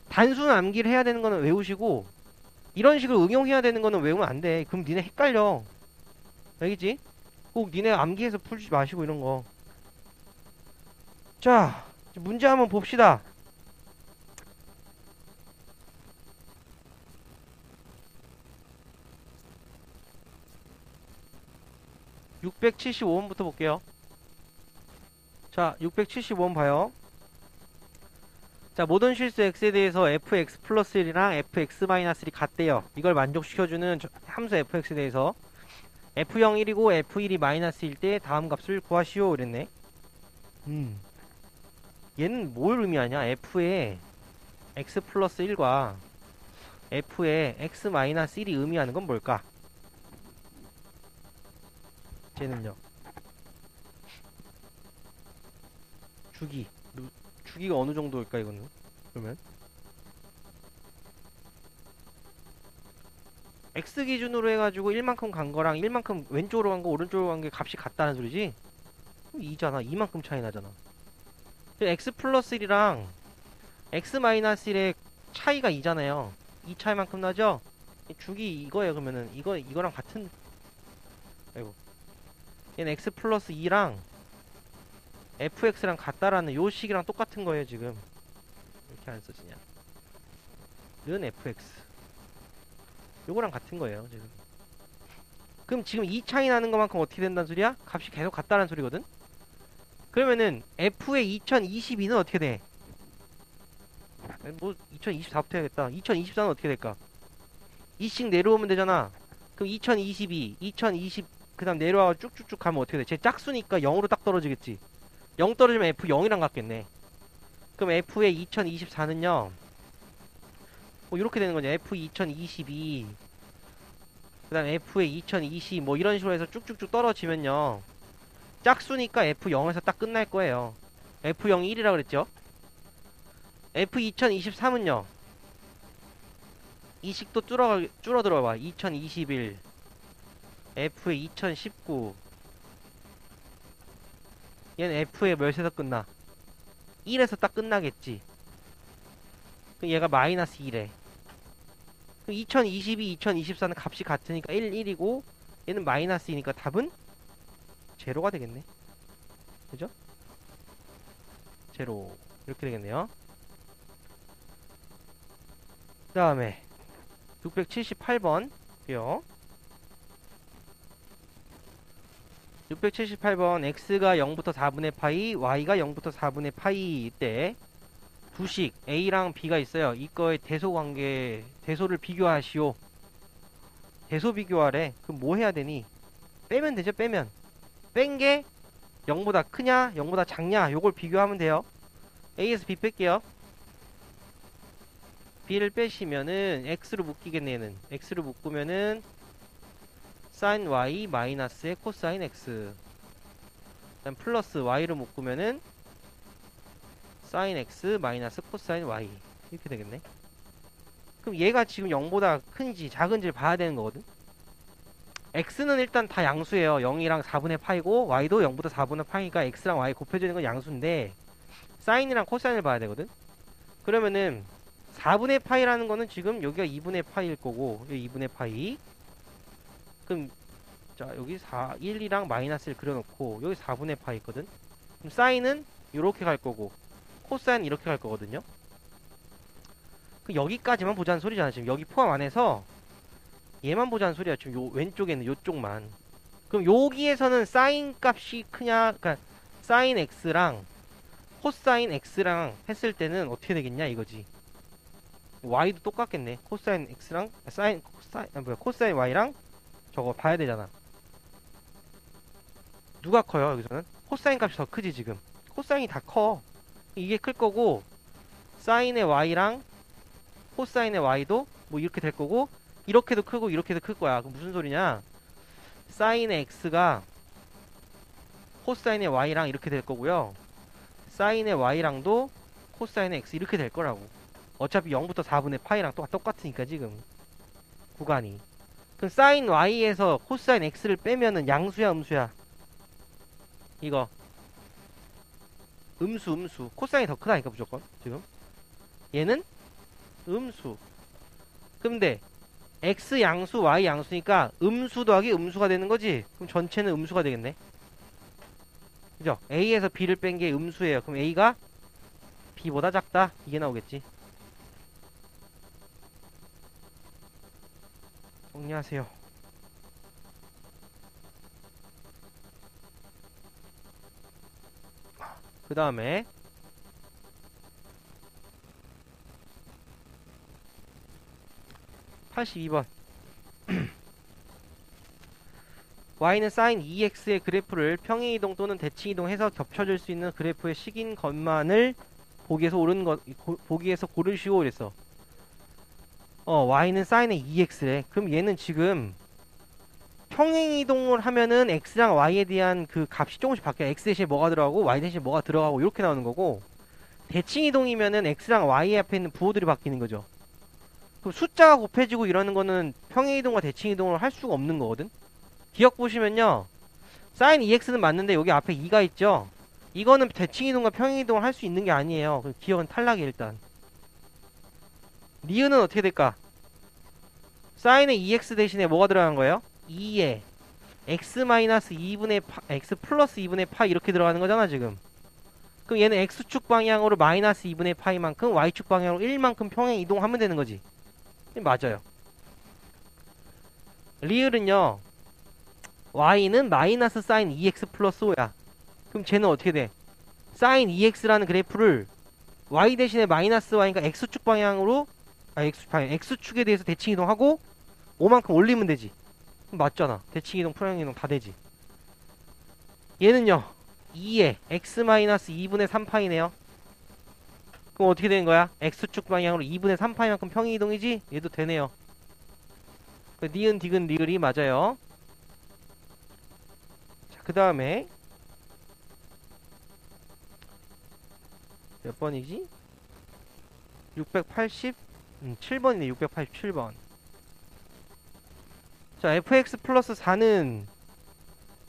단순 암기를 해야 되는 거는 외우시고 이런 식으로 응용해야 되는 거는 외우면 안 돼. 그럼 니네 헷갈려. 알겠지? 꼭 니네 암기해서 풀지 마시고 이런 거. 자, 문제 한번 봅시다. (675번부터) 볼게요. 자, 675번 봐요. 자, 모든 실수 x에 대해서 fx 플러스 1이랑 fx 마이너스 1이 같대요. 이걸 만족시켜주는 함수 fx에 대해서 f0 1이고 f1이 마이너스 1일 때 다음 값을 구하시오 이랬네. 얘는 뭘 의미하냐? f의 x 플러스 1과 f의 x 마이너스 1이 의미하는 건 뭘까? 쟤는요. 주기가 어느 정도일까 이거는? 그러면 x 기준으로 해가지고 1만큼 간 거랑 1만큼 왼쪽으로 간 거 오른쪽으로 간 게 값이 같다는 소리지? 2잖아. 2만큼 차이 나잖아. x 플러스 1이랑 x 마이너스 1의 차이가 2잖아요. 이 차이만큼 나죠? 주기 이거예요. 그러면은 이거랑 같은. 아이고. 얘는 x 플러스 2랑 fx랑 같다라는 요 식이랑 똑같은 거예요. 지금 이렇게 안 써지냐? 는 fx 요거랑 같은 거예요. 지금. 그럼 지금 이 차이 나는 것만큼 어떻게 된다는 소리야? 값이 계속 같다는 소리거든? 그러면은 f의 2022는 어떻게 돼? 뭐 2024부터 해야겠다. 2024는 어떻게 될까? 2씩 내려오면 되잖아. 그럼 2022, 2020 그 다음 내려와서 쭉쭉쭉 가면 어떻게 돼? 쟤 짝수니까 0으로 딱 떨어지겠지. 0 떨어지면 f 0이랑 같겠네. 그럼 f의 2024는요 뭐 이렇게 되는 거냐. f 2022 그 다음 F에 2020 뭐 이런 식으로 해서 쭉쭉쭉 떨어지면요, 짝수니까 F0에서 딱 끝날 거예요. F0이 1이라 그랬죠. F2023은요, 이 식도 줄어들어봐. 2021 F에 2019, 얘는 F에 몇에서 끝나? 1에서 딱 끝나겠지. 그럼 얘가 마이너스 1에. 그럼 2022, 2024는 값이 같으니까 1, 1이고 얘는 마이너스이니까 답은 제로가 되겠네. 그죠? 제로. 이렇게 되겠네요. 그 다음에 678번이요. 678번 x가 0부터 4분의 파이, y가 0부터 4분의 파이 때 두식 a랑 b가 있어요. 이거의 대소 관계, 대소를 비교하시오. 대소 비교하래. 그럼 뭐 해야 되니? 빼면 되죠. 빼면. 뺀 게 0보다 크냐 0보다 작냐 요걸 비교하면 돼요. a에서 b 뺄게요. b를 빼시면은 x로 묶이겠네. 얘는 x로 묶으면은 sin y 마이너스의 코사인 x, 그다음 플러스 y로 묶으면은 sin x 마이너스 코사인 y 이렇게 되겠네. 그럼 얘가 지금 0보다 큰지 작은지를 봐야 되는 거거든. x는 일단 다 양수예요. 0이랑 4분의 파이고 y도 0보다 4분의 파이니까 x랑 y 곱해지는 건 양수인데 사인이랑 코사인을 봐야 되거든. 그러면은 4분의 파이라는 거는 지금 여기가 2분의 파이일 거고 여기 2분의 파이. 그럼 자 여기 1이랑 마이너스를 그려놓고 여기 4분의 파이 있거든. 그럼 사인은 이렇게 갈 거고 코사인은 이렇게 갈 거거든요. 그 여기까지만 보자는 소리잖아. 지금 여기 포함 안 해서 얘만 보자는 소리야. 지금 요 왼쪽에는 요쪽만. 그럼 여기에서는 사인 값이 크냐, 그러니까 사인 x랑 코사인 x랑 했을 때는 어떻게 되겠냐 이거지. y도 똑같겠네. 코사인 x랑 코사인 y랑 저거 봐야 되잖아. 누가 커요 여기서는? 코사인 값이 더 크지 지금. 코사인이 다 커. 이게 클 거고 사인의 y랑 코사인의 y도 뭐 이렇게 될 거고 이렇게도 크고 이렇게도 클 거야. 그럼 무슨 소리냐? 사인의 x가 코사인의 y랑 이렇게 될 거고요. 사인의 y랑도 코사인의 x 이렇게 될 거라고. 어차피 0부터 4분의 파이랑 똑같으니까 지금 구간이. 그럼 사인 y에서 코사인 x를 빼면은 양수야 음수야? 이거 음수. 코사인이 더 크다니까 무조건 지금. 얘는 음수. 근데 x 양수 y 양수니까 음수 더하기 음수가 되는 거지. 그럼 전체는 음수가 되겠네. 그죠? a에서 b를 뺀 게 음수예요. 그럼 a가 b보다 작다 이게 나오겠지. 정리하세요. 그 다음에 82번 y는 sin 2x의 그래프를 평행이동 또는 대칭이동해서 겹쳐질 수 있는 그래프의 식인 것만을 보기에서 고르시오 그랬어. y는 sin의 2x래. 그럼 얘는 지금 평행이동을 하면은 x랑 y에 대한 그 값이 조금씩 바뀌어. x 대신에 뭐가 들어가고 y 대신에 뭐가 들어가고 이렇게 나오는 거고, 대칭이동이면은 x랑 y 앞에 있는 부호들이 바뀌는 거죠. 그럼 숫자가 곱해지고 이러는 거는 평행이동과 대칭이동을 할 수가 없는 거거든. 기억 보시면요, sin 2x는 맞는데 여기 앞에 2가 있죠. 이거는 대칭이동과 평행이동을 할 수 있는 게 아니에요. 그럼 기억은 탈락이 일단. 리은은 어떻게 될까? sin의 2x 대신에 뭐가 들어간 거예요? 2에 x 플러스 2분의 파이 이렇게 들어가는 거잖아 지금. 그럼 얘는 x축 방향으로 마이너스 2분의 파이만큼 y축 방향으로 1만큼 평행 이동하면 되는 거지. 맞아요. 리을은요, y는 마이너스 sin 2x 플러스 5야. 그럼 쟤는 어떻게 돼? sin 2x라는 그래프를 y 대신에 마이너스 y니까 x축 방향으로 x축에 대해서 대칭 이동하고 5만큼 올리면 되지. 맞잖아. 대칭 이동, 평행 이동 다 되지. 얘는요, 2에 x-2분의 3파이네요. 그럼 어떻게 되는 거야? x축 방향으로 2분의 3파이만큼 평행 이동이지? 얘도 되네요. 니은, 디귿, 리을이 맞아요. 자, 그 다음에 몇 번이지? 687번이네. 687번. 자, fx 플러스 4는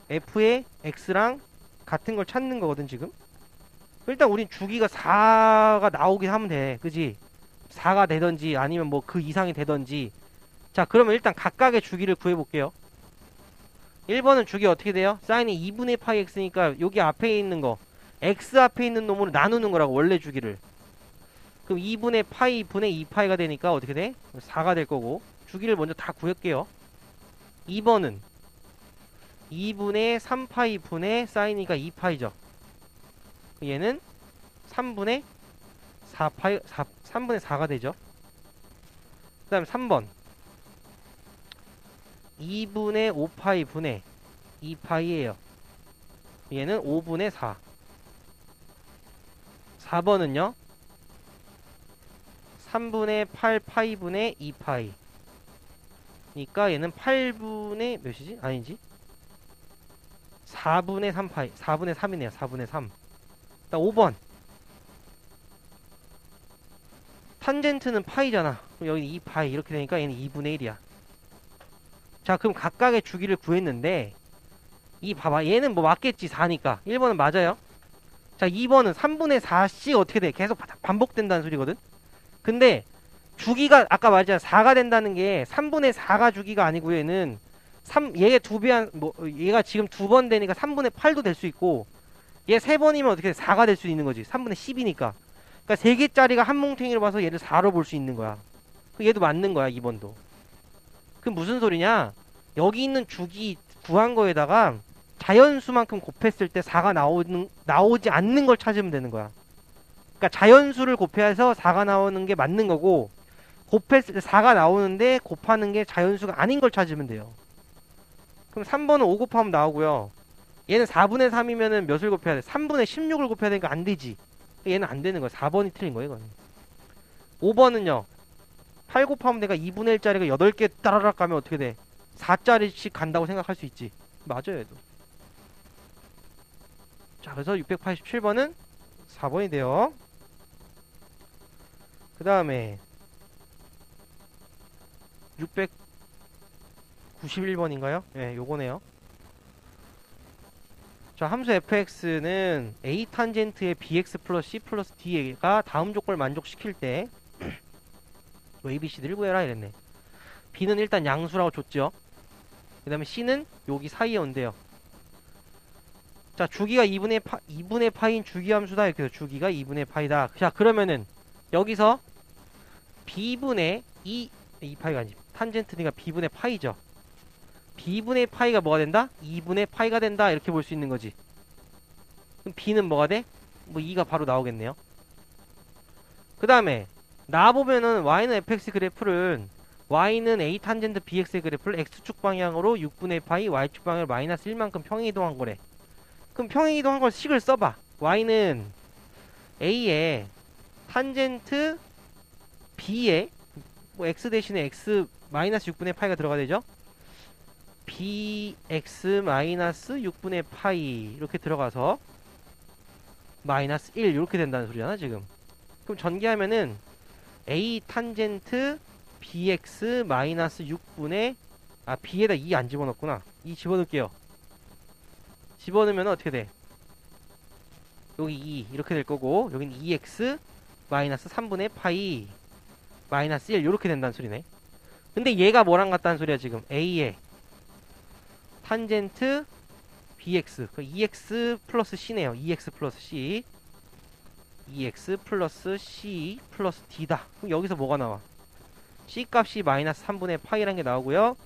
f의 x랑 같은 걸 찾는 거거든 지금. 일단 우린 주기가 4가 나오긴 하면 돼. 그지? 4가 되던지 아니면 뭐 그 이상이 되던지. 자, 그러면 일단 각각의 주기를 구해볼게요. 1번은 주기 어떻게 돼요? 사인이 2분의 파이 x니까 여기 앞에 있는 거 x 앞에 있는 놈으로 나누는 거라고. 원래 주기를. 그럼 2분의 파이 분의 2파이가 되니까 어떻게 돼? 4가 될 거고. 주기를 먼저 다 구할게요. 2번은 2분의 3파이 분의 사인이가 2파이죠. 얘는 3분의 4파이, 3분의 4가 되죠. 그 다음에 3번 2분의 5파이 분의 2파이에요. 얘는 5분의 4. 4번은요 3분의 8파이 분의 2파이 니까 얘는 8분의 몇이지? 아니지 4분의 3파이 4분의 3이네요. 4분의 3. 딱 5번 탄젠트는 파이잖아. 그럼 여기 2파이 이렇게 되니까 얘는 2분의 1이야. 자, 그럼 각각의 주기를 구했는데 이 봐봐. 얘는 뭐 맞겠지. 4니까 1번은 맞아요. 자, 2번은 3분의 4씩 어떻게 돼? 계속 반복된다는 소리거든. 근데 주기가 아까 말했잖아. 4가 된다는 게 3분의 4가 주기가 아니고 얘는 얘가 얘가 지금 2번 되니까 3분의 8도 될 수 있고 얘 3번이면 어떻게 돼? 4가 될 수 있는 거지. 3분의 10이니까. 그러니까 3개짜리가 한 뭉탱이로 봐서 얘를 4로 볼 수 있는 거야. 얘도 맞는 거야. 2번도. 그럼 무슨 소리냐? 여기 있는 주기 구한 거에다가 자연수만큼 곱했을 때 4가 나오지 않는 걸 찾으면 되는 거야. 그러니까 자연수를 곱해서 4가 나오는 게 맞는 거고 곱했을 때 4가 나오는데 곱하는 게 자연수가 아닌 걸 찾으면 돼요. 그럼 3번은 5 곱하면 나오고요. 얘는 4분의 3이면은 몇을 곱해야 돼? 3분의 16을 곱해야 되니까 안 되지. 얘는 안 되는 거야. 4번이 틀린 거예요, 이거는. 5번은요. 8 곱하면 내가 2분의 1짜리가 8개 따라락 가면 어떻게 돼? 4짜리씩 간다고 생각할 수 있지. 맞아요, 얘도. 자, 그래서 687번은 4번이 돼요. 그 다음에 691번인가요? 네, 요거네요. 자, 함수 fx는 a 탄젠트의 bx 플러스 c 플러스 d가 다음 조건을 만족시킬 때 ABCD를 구해라 이랬네. b는 일단 양수라고 줬죠. 그 다음에 c는 여기 사이에 온대요. 자, 주기가 2분의 파인 주기함수다. 이렇게 해서 주기가 2분의 파이다. 자, 그러면은 여기서 b분의 2파이가 아니지. 탄젠트니까 b분의 파이죠. b분의 파이가 뭐가 된다? 2분의 파이가 된다. 이렇게 볼 수 있는 거지. 그럼 b는 뭐가 돼? 뭐 2가 바로 나오겠네요. 그 다음에 나와보면은 y는 fx 그래프를 y는 a 탄젠트 bx의 그래프를 x축 방향으로 6분의 파이 y축 방향으로 마이너스 1만큼 평행이동한 거래. 그럼 평행이동한 걸 식을 써봐. y는 a에 탄젠트 b에 뭐 x 대신에 x 마이너스 6분의 파이가 들어가 되죠. bx 마이너스 6분의 파이 이렇게 들어가서 마이너스 1 이렇게 된다는 소리잖아 지금. 그럼 전개하면은 a 탄젠트 bx 마이너스 6분의 b에다 2 안 집어넣었구나. 2 집어넣을게요. 집어넣으면 어떻게 돼? 여기 2 이렇게 될 거고 여기는 2x 마이너스 3분의 파이 마이너스 1 이렇게 된다는 소리네. 근데 얘가 뭐랑 같다는 소리야 지금. a에 탄젠트 bx 2x 플러스 c네요. 2x 플러스 c 2x 플러스 c 플러스 d다. 그럼 여기서 뭐가 나와? c 값이 마이너스 3분의 파이라는 게 나오고요.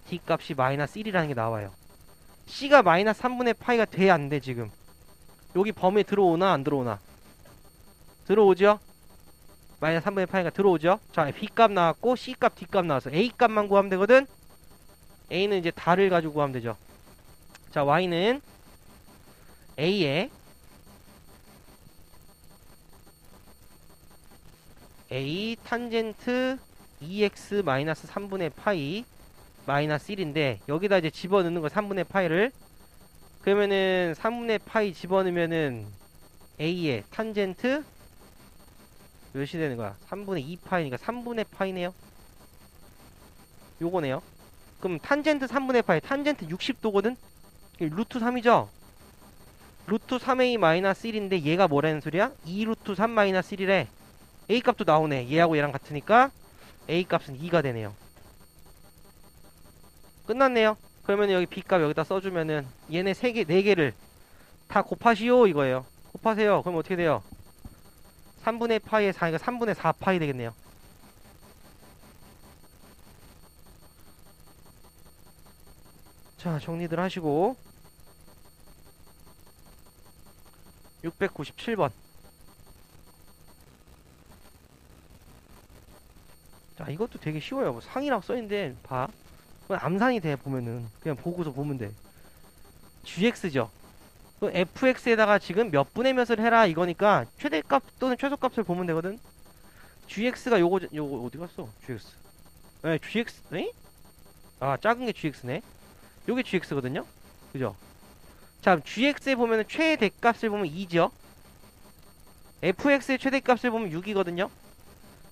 d 값이 마이너스 1이라는 게 나와요. c가 마이너스 3분의 파이가 돼 안 돼 지금? 여기 범위에 들어오나 안 들어오나? 들어오죠? 마이너스 3분의 파이가 들어오죠? 자, b 값 나왔고 c 값, d 값 나왔어. a 값만 구하면 되거든? a는 이제 달을 가지고 구하면 되죠. 자, y는 a에 a 탄젠트 2x 마이너스 3분의 파이 마이너스 1인데 여기다 이제 집어넣는 거 3분의 파이를. 그러면은 3분의 파이 집어넣으면은 A의 탄젠트 몇이 되는 거야? 3분의 2 파이니까 3분의 파이네요. 요거네요. 그럼 탄젠트 3분의 파이, 탄젠트 60도거든? 루트 3이죠? 루트 3a 마이너스 1인데 얘가 뭐라는 소리야? 2 루트 3 마이너스 1이래. a 값도 나오네. 얘하고 얘랑 같으니까 a 값은 2가 되네요. 끝났네요. 그러면 여기 b 값 여기다 써주면은 얘네 3개, 4개를 다 곱하시오 이거예요. 곱하세요. 그럼 어떻게 돼요? 3분의 파이에 4, 그러니까 3분의 4 파이 되겠네요. 자, 정리들 하시고 697번. 자, 이것도 되게 쉬워요. 뭐 상이라고 써있는데 봐. 그건 암산이 돼. 보면은 그냥 보고서 보면 돼. gx죠. fx에다가 지금 몇 분의 몇을 해라 이거니까 최대값 또는 최소값을 보면 되거든. gx가 요거 어디 갔어? gx. 네, gx. 에? 아, 작은 게 gx네. 요게 gx거든요. 그죠? 자, gx에 보면은 최대값을 보면 2죠. fx의 최대값을 보면 6이거든요.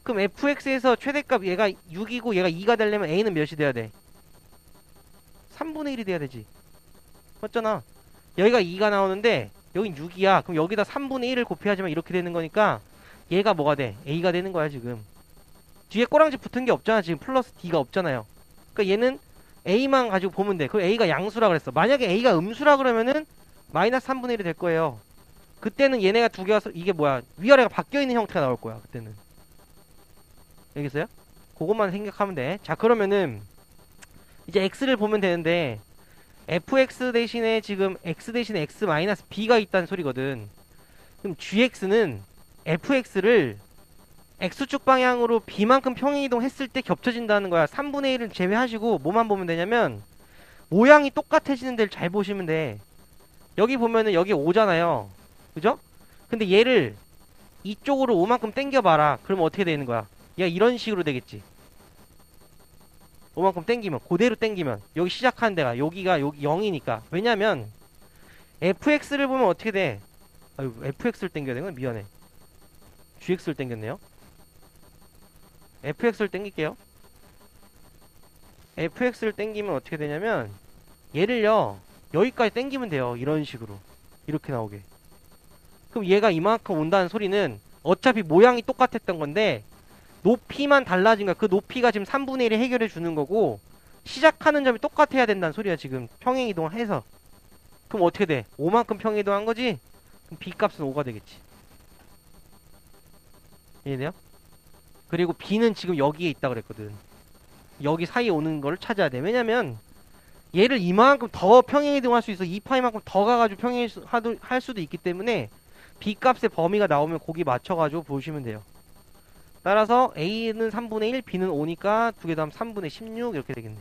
그럼 fx에서 최대값 얘가 6이고 얘가 2가 되려면 a는 몇이 돼야 돼? 3분의 1이 돼야 되지. 맞잖아. 여기가 2가 나오는데 여긴 6이야. 그럼 여기다 3분의 1을 곱해야지만 이렇게 되는 거니까 얘가 뭐가 돼? a가 되는 거야 지금. 뒤에 꼬랑지 붙은 게 없잖아. 지금 플러스 d가 없잖아요. 그러니까 얘는 a만 가지고 보면 돼. 그럼 a가 양수라 그랬어. 만약에 a가 음수라 그러면은 마이너스 3분의 1이 될 거예요. 그때는 얘네가 두 개가 이게 뭐야? 위아래가 바뀌어 있는 형태가 나올 거야. 그때는. 알겠어요? 그것만 생각하면 돼. 자, 그러면은 이제 x를 보면 되는데 fx 대신에 지금 x 대신에 x 마이너스 b가 있다는 소리거든. 그럼 gx는 fx를 x축 방향으로 b만큼 평행이동 했을 때 겹쳐진다는 거야. 3분의 1을 제외하시고 뭐만 보면 되냐면 모양이 똑같아지는 데를 잘 보시면 돼. 여기 보면은 여기 5잖아요. 그죠? 근데 얘를 이쪽으로 5만큼 당겨봐라. 그러면 어떻게 되는 거야? 얘가 이런 식으로 되겠지. 5만큼 당기면, 그대로 당기면 여기 시작하는 데가 여기가 여기 0이니까. 왜냐면 fx를 보면 어떻게 돼? 아유, fx를 당겨야 되는 건 미안해. gx를 당겼네요. fx를 당길게요. fx를 당기면 어떻게 되냐면 얘를요 여기까지 당기면 돼요. 이런 식으로 이렇게 나오게. 그럼 얘가 이만큼 온다는 소리는 어차피 모양이 똑같았던 건데 높이만 달라진 거야. 그 높이가 지금 3분의 1을 해결해 주는 거고 시작하는 점이 똑같아야 된다는 소리야. 지금 평행이동을 해서. 그럼 어떻게 돼? 5만큼 평행이동한 거지? 그럼 b값은 5가 되겠지. 이해돼요? 그리고 b는 지금 여기에 있다 그랬거든. 여기 사이에 오는 걸 찾아야 돼. 왜냐면 얘를 이만큼 더 평행이동할 수 있어. 2파이만큼 더 가가지고 평행할 수도 있기 때문에 b값의 범위가 나오면 거기 맞춰가지고 보시면 돼요. 따라서 a는 3분의 1, b는 5니까 두 개 더하면 3분의 16 이렇게 되겠네.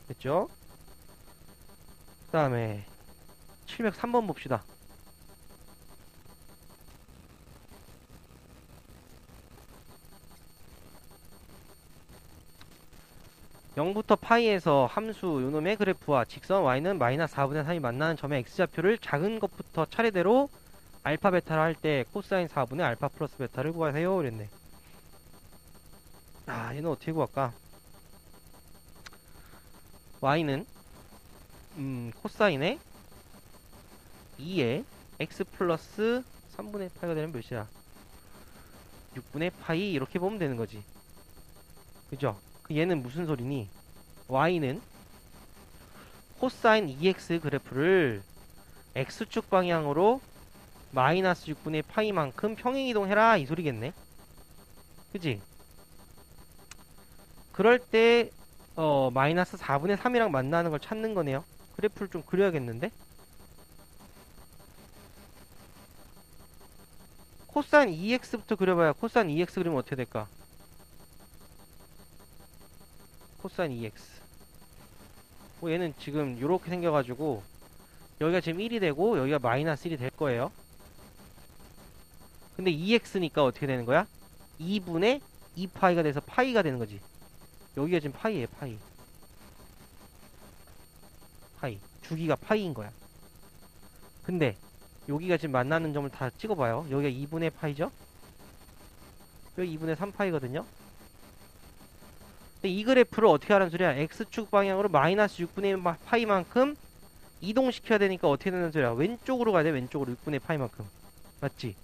됐죠? 그 다음에 703번 봅시다. 0부터 파이에서 함수 요놈의 그래프와 직선 y는 마이너스 4분의 3이 만나는 점의 x좌표를 작은 것부터 차례대로 알파 베타를 할 때 코사인 4분의 알파 플러스 베타를 구하세요 이랬네. 아, 얘는 어떻게 구할까? y는 코사인의 2에 x 플러스 3분의 파이가 되면 몇이야? 6분의 파이 이렇게 보면 되는 거지. 그죠? 얘는 무슨 소리니? y는 코사인 2x 그래프를 x축 방향으로 마이너스 6분의 파이만큼 평행이동해라 이 소리겠네. 그지? 그럴 때 마이너스 4분의 3이랑 만나는 걸 찾는 거네요. 그래프를 좀 그려야겠는데? 코사인 2x부터 그려봐야 코사인 2x 그리면 어떻게 될까? 코사인 2x. 얘는 지금 요렇게 생겨가지고 여기가 지금 1이 되고 여기가 마이너스 1이 될 거예요. 근데 2x니까 어떻게 되는 거야? 2분의 2파이가 돼서 파이가 되는 거지. 여기가 지금 파이예요, 파이. 파이. 주기가 파이인 거야. 근데 여기가 지금 만나는 점을 다 찍어봐요. 여기가 2분의 파이죠? 여기 2분의 3파이거든요? 근데 이 그래프를 어떻게 하라는 소리야? X축 방향으로 마이너스 6분의 파이만큼 이동시켜야 되니까 어떻게 되는 소리야? 왼쪽으로 가야 돼, 왼쪽으로 6분의 파이만큼. 맞지?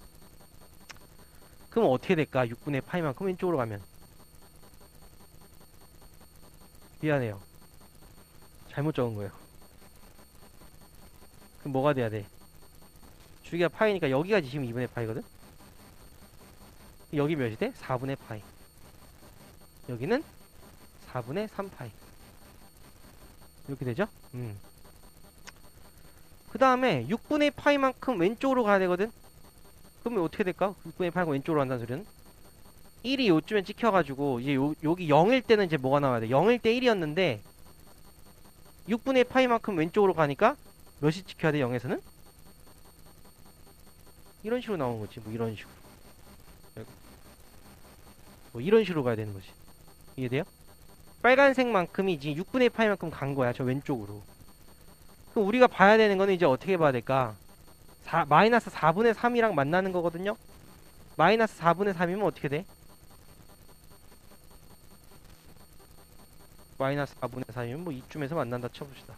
그럼 어떻게 될까? 6분의 파이만큼 왼쪽으로 가면. 미안해요. 잘못 적은 거예요. 그럼 뭐가 돼야 돼? 주기가 파이니까 여기가 지금 2분의 파이거든? 여기 몇이 돼? 4분의 파이. 여기는 4분의 3파이. 이렇게 되죠? 그 다음에 6분의 파이만큼 왼쪽으로 가야 되거든? 그러면 어떻게 될까? 6분의 파이가 왼쪽으로 간다는 소리는? 1이 요쯤에 찍혀가지고, 이제 여기 0일 때는 이제 뭐가 나와야 돼? 0일 때 1이었는데, 6분의 파이만큼 왼쪽으로 가니까, 몇이 찍혀야 돼, 0에서는? 이런 식으로 나오는 거지, 뭐 이런 식으로. 뭐 이런 식으로 가야 되는 거지. 이해돼요? 빨간색만큼이 지금 6분의 파이만큼 간 거야, 저 왼쪽으로. 그럼 우리가 봐야 되는 거는 이제 어떻게 봐야 될까? 마이너스 4분의 3이랑 만나는 거거든요? 마이너스 4분의 3이면 어떻게 돼? 마이너스 4분의 3이면 뭐 이쯤에서 만난다 쳐봅시다.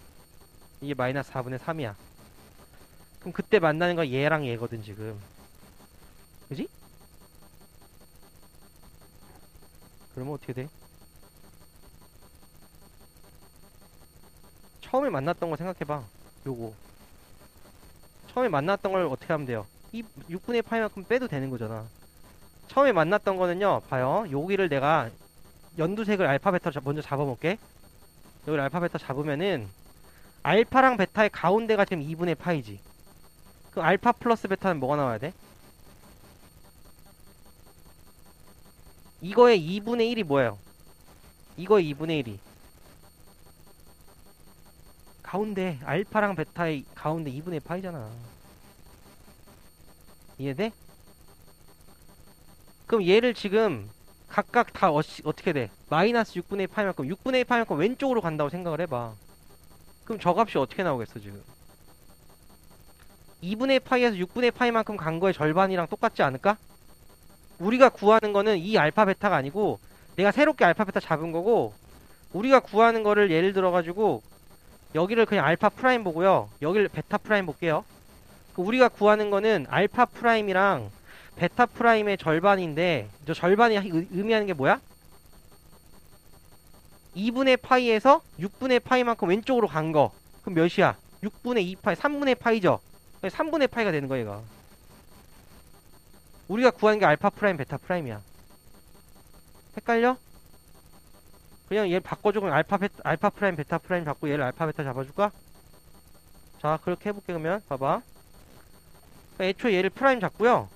이게 마이너스 4분의 3이야. 그럼 그때 만나는 건 얘랑 얘거든 지금. 그지? 그러면 어떻게 돼? 처음에 만났던 거 생각해봐. 요거 처음에 만났던 걸 어떻게 하면 돼요? 이 6분의 파이만큼 빼도 되는 거잖아. 처음에 만났던 거는요, 봐요. 여기를 내가 연두색을 알파 베타로 먼저 잡아볼게. 여기를 알파 베타 잡으면은 알파랑 베타의 가운데가 지금 2분의 파이지. 그럼 알파 플러스 베타는 뭐가 나와야 돼? 이거의 2분의 1이 뭐예요? 이거의 2분의 1이 가운데 알파랑 베타의 가운데 2분의 파이잖아. 이해돼? 그럼 얘를 지금 각각 다 어떻게 돼? 마이너스 6분의 파이만큼 6분의 파이만큼 왼쪽으로 간다고 생각을 해봐. 그럼 저 값이 어떻게 나오겠어 지금? 2분의 파이에서 6분의 파이만큼 간 거의 절반이랑 똑같지 않을까? 우리가 구하는 거는 이 알파 베타가 아니고 내가 새롭게 알파 베타 잡은 거고, 우리가 구하는 거를 예를 들어 가지고 여기를 그냥 알파 프라임 보고요, 여기를 베타 프라임 볼게요. 우리가 구하는 거는 알파 프라임이랑 베타 프라임의 절반인데, 저 절반이 의미하는 게 뭐야? 2분의 파이에서 6분의 파이만큼 왼쪽으로 간 거. 그럼 몇이야? 6분의 2파이, 3분의 파이죠? 3분의 파이가 되는 거야, 얘가. 우리가 구하는 게 알파 프라임, 베타 프라임이야. 헷갈려? 그냥 얘를 바꿔줘. 그럼 알파 프라임, 베타 프라임 잡고 얘를 알파, 베타 잡아줄까? 자, 그렇게 해볼게, 그러면. 봐봐. 그러니까 애초에 얘를 프라임 잡고요.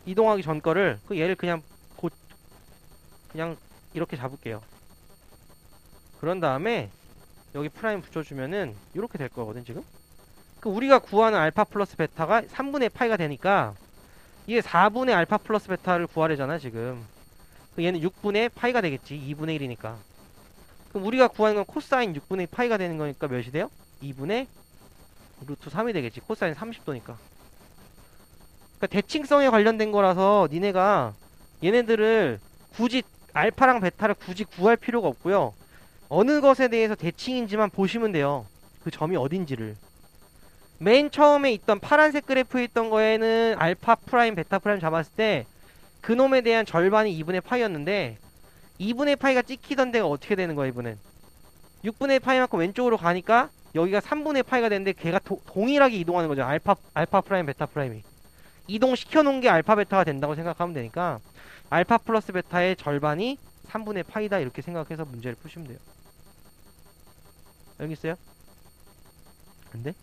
이동하기 전 거를, 얘를 그냥 그냥 이렇게 잡을게요. 그런 다음에 여기 프라임 붙여주면은 이렇게 될 거거든 지금. 우리가 구하는 알파 플러스 베타가 3분의 파이가 되니까 이게 4분의 알파 플러스 베타를 구하려잖아 지금. 얘는 6분의 파이가 되겠지. 2분의 1이니까. 그럼 우리가 구하는 건 코사인 6분의 파이가 되는 거니까 몇이 돼요? 2분의 루트 3이 되겠지. 코사인 30도니까. 그러니까 대칭성에 관련된 거라서 니네가 얘네들을 굳이 알파랑 베타를 굳이 구할 필요가 없고요. 어느 것에 대해서 대칭인지만 보시면 돼요. 그 점이 어딘지를. 맨 처음에 있던 파란색 그래프에 있던 거에는 알파 프라임, 베타 프라임 잡았을 때 그놈에 대한 절반이 2분의 파이였는데 2분의 파이가 찍히던 데가 어떻게 되는 거야, 이분은? 6분의 파이만큼 왼쪽으로 가니까 여기가 3분의 파이가 되는데 걔가 동일하게 이동하는 거죠. 알파 프라임, 베타 프라임이. 이동시켜 놓은 게 알파, 베타가 된다고 생각하면 되니까 알파 플러스 베타의 절반이 3분의 파이다 이렇게 생각해서 문제를 푸시면 돼요. 알겠어요? 근데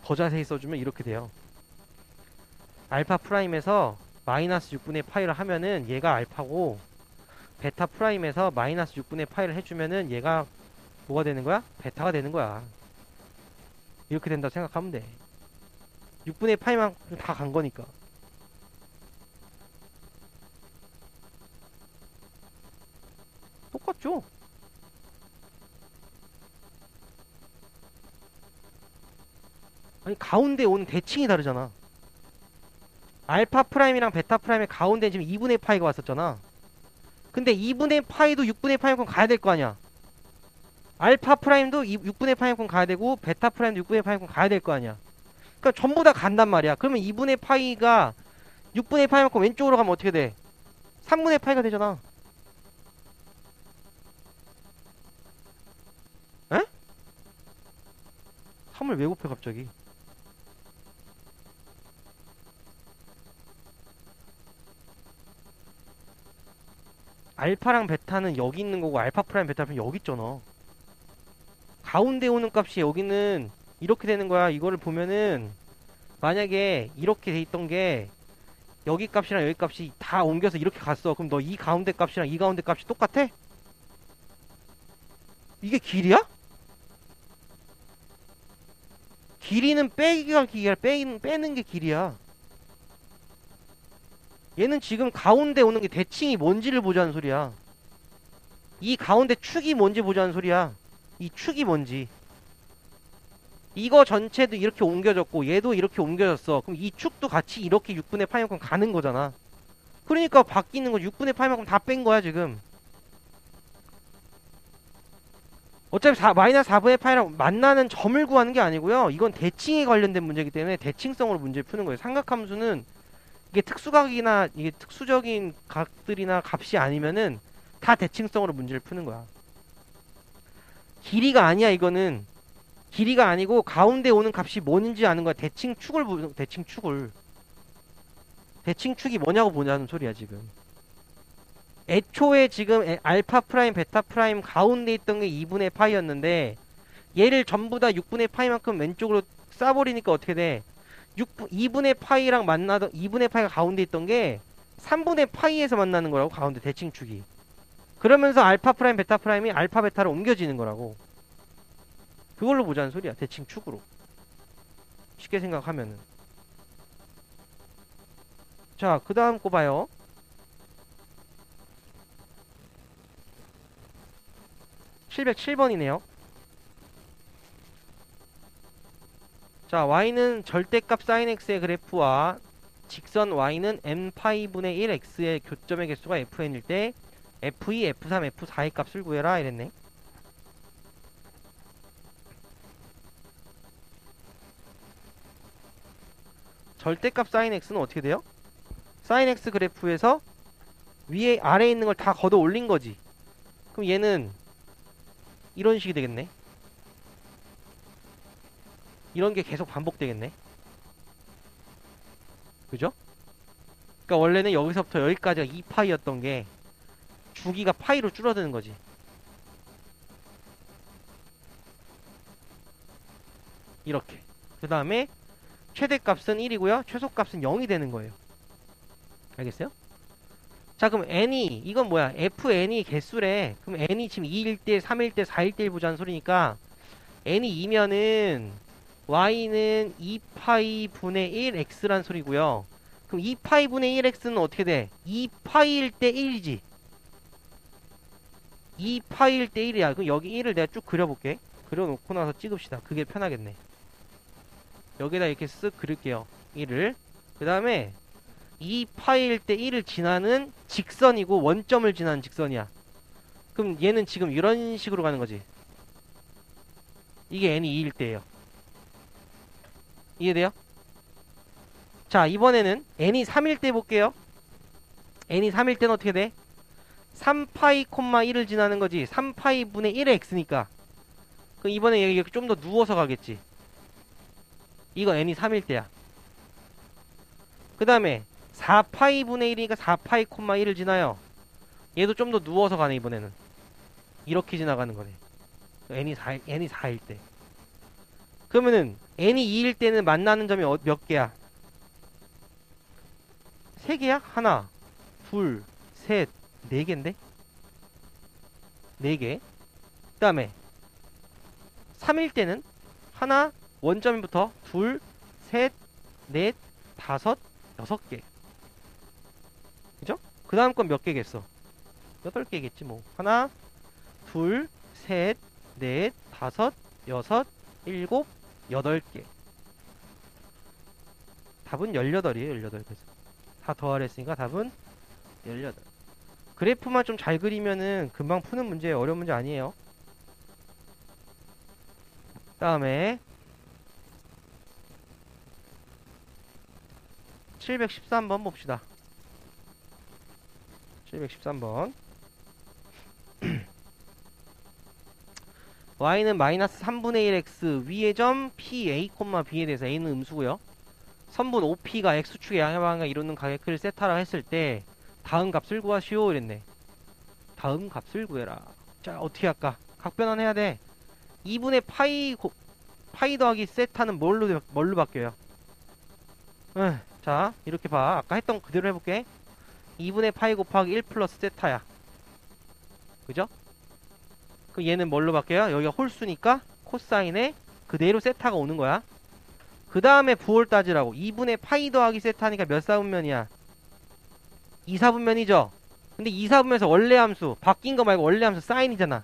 더 자세히 써주면 이렇게 돼요. 알파 프라임에서 마이너스 6분의 파이를 하면은 얘가 알파고, 베타 프라임에서 마이너스 6분의 파이를 해주면은 얘가 뭐가 되는 거야? 베타가 되는 거야. 이렇게 된다고 생각하면 돼. 6분의 파이만 다 간 거니까. 똑같죠? 아니 가운데 오는 대칭이 다르잖아. 알파 프라임이랑 베타 프라임의 가운데 지금 2분의 파이가 왔었잖아. 근데 2분의 파이도 6분의 파이만큼 가야 될 거 아니야. 알파 프라임도 6분의 파이만큼 가야 되고 베타 프라임도 6분의 파이만큼 가야 될 거 아니야. 그러니까 전부 다 간단 말이야. 그러면 2분의 파이가 6분의 파이만큼 왼쪽으로 가면 어떻게 돼? 3분의 파이가 되잖아. 에? 3을 왜 곱해 갑자기? 알파랑 베타는 여기 있는 거고 알파 프라임 베타 프라임 여기 있잖아. 가운데 오는 값이 여기는 이렇게 되는 거야. 이거를 보면은 만약에 이렇게 돼 있던 게 여기 값이랑 여기 값이 다 옮겨서 이렇게 갔어. 그럼 너 이 가운데 값이랑 이 가운데 값이 똑같아? 이게 길이야? 길이는 빼기가 길이야. 빼는 게 길이야. 얘는 지금 가운데 오는 게 대칭이 뭔지를 보자는 소리야. 이 가운데 축이 뭔지 보자는 소리야. 이 축이 뭔지. 이거 전체도 이렇게 옮겨졌고 얘도 이렇게 옮겨졌어. 그럼 이 축도 같이 이렇게 6분의 파이만큼 가는 거잖아. 그러니까 바뀌는 거 6분의 파이만큼 다 뺀 거야 지금. 어차피 마이너스 4분의 파이랑 만나는 점을 구하는 게 아니고요. 이건 대칭에 관련된 문제이기 때문에 대칭성으로 문제를 푸는 거예요. 삼각함수는 이게 특수각이나 이게 특수적인 각들이나 값이 아니면은 다 대칭성으로 문제를 푸는 거야. 길이가 아니야 이거는. 길이가 아니고 가운데 오는 값이 뭔지 아는 거야. 대칭축이 뭐냐고 보자는 소리야 지금. 애초에 지금 알파 프라임 베타 프라임 가운데 있던 게 2분의 파이였는데 얘를 전부 다 6분의 파이만큼 왼쪽으로 쏴버리니까 어떻게 돼? 2분의 파이랑 만나던 2분의 파이가 가운데 있던 게 3분의 파이에서 만나는 거라고. 가운데 대칭축이. 그러면서 알파 프라임 베타 프라임이 알파 베타로 옮겨지는 거라고. 그걸로 보자는 소리야. 대칭축으로. 쉽게 생각하면은. 자, 그 다음 거 봐요. 707번이네요. 자, y는 절대값 sin x의 그래프와 직선 y는 n파이분의 1x의 교점의 개수가 fn일 때 f2, f3, f4의 값을 구해라 이랬네. 절대값 sin x는 어떻게 돼요? sin x 그래프에서 위에 아래에 있는 걸 다 걷어 올린 거지. 그럼 얘는 이런 식이 되겠네. 이런 게 계속 반복되겠네. 그죠? 그러니까 원래는 여기서부터 여기까지가 2파이였던 게 주기가 파이로 줄어드는 거지. 이렇게. 그 다음에 최대값은 1이고요. 최소값은 0이 되는 거예요. 알겠어요? 자, 그럼 n이 이건 뭐야? fn이 개수래. 그럼 n이 지금 2일 때, 3일 때, 4일 때 보자는 소리니까 n이 2면은 y는 2파이 분의 1x란 소리고요. 그럼 2파이 분의 1x는 어떻게 돼? 2파이일 때 1이지. 2파이일 때 1이야. 그럼 여기 1을 내가 쭉 그려볼게. 그려놓고 나서 찍읍시다. 그게 편하겠네. 여기다 이렇게 쓱 그릴게요. 1을. 그 다음에 2파일 때 1을 지나는 직선이고 원점을 지나는 직선이야. 그럼 얘는 지금 이런 식으로 가는 거지. 이게 n이 2일 때예요. 이해돼요? 자, 이번에는 n이 3일 때 볼게요. n이 3일 때는 어떻게 돼? 3파이, 1을 지나는 거지. 3파이 분의 1의 x니까. 그럼 이번에 여기 이렇게 좀 더 누워서 가겠지. 이거 n이 3일 때야. 그 다음에 4파이 분의 1이니까 4파이, 1을 지나요. 얘도 좀 더 누워서 가네 이번에는. 이렇게 지나가는 거네. n이 4일 때. 그러면은 n이 2일 때는 만나는 점이 몇 개야? 3개야? 하나, 둘, 셋, 4개인데? 4개. 그 다음에 3일 때는 하나, 원점부터 둘, 셋, 넷, 다섯, 6개. 그죠? 그 다음 건 몇 개겠어? 8개겠지 뭐. 하나, 둘, 셋, 넷, 다섯, 여섯, 일곱, 8개. 답은 18이에요. 18. 그래서 다 더하래 했으니까 답은 18. 그래프만 좀 잘 그리면은 금방 푸는 문제예요. 어려운 문제 아니에요. 다음에 713번 봅시다. 713번. y는 마이너스 3분의 1x 위의 점 pa, b에 대해서 a는 음수고요. 선분 OP가 x축의 양방향을 이루는 가격을 세타라 했을 때 다음 값을 구하시오 이랬네. 다음 값을 구해라. 자, 어떻게 할까? 각변환 해야 돼. 2분의 파이 더하기 세타는 뭘로 바뀌어요? 자, 이렇게 봐. 아까 했던 그대로 해볼게. 2분의 파이 곱하기 1 플러스 세타야. 그죠? 그럼 얘는 뭘로 바뀌어요? 여기가 홀수니까 코사인에 그대로 세타가 오는 거야. 그 다음에 부호를 따지라고. 2분의 파이 더하기 세타니까 몇 사분면이야? 2사분면이죠? 근데 2사분면에서 원래 함수, 바뀐 거 말고 원래 함수 사인이잖아.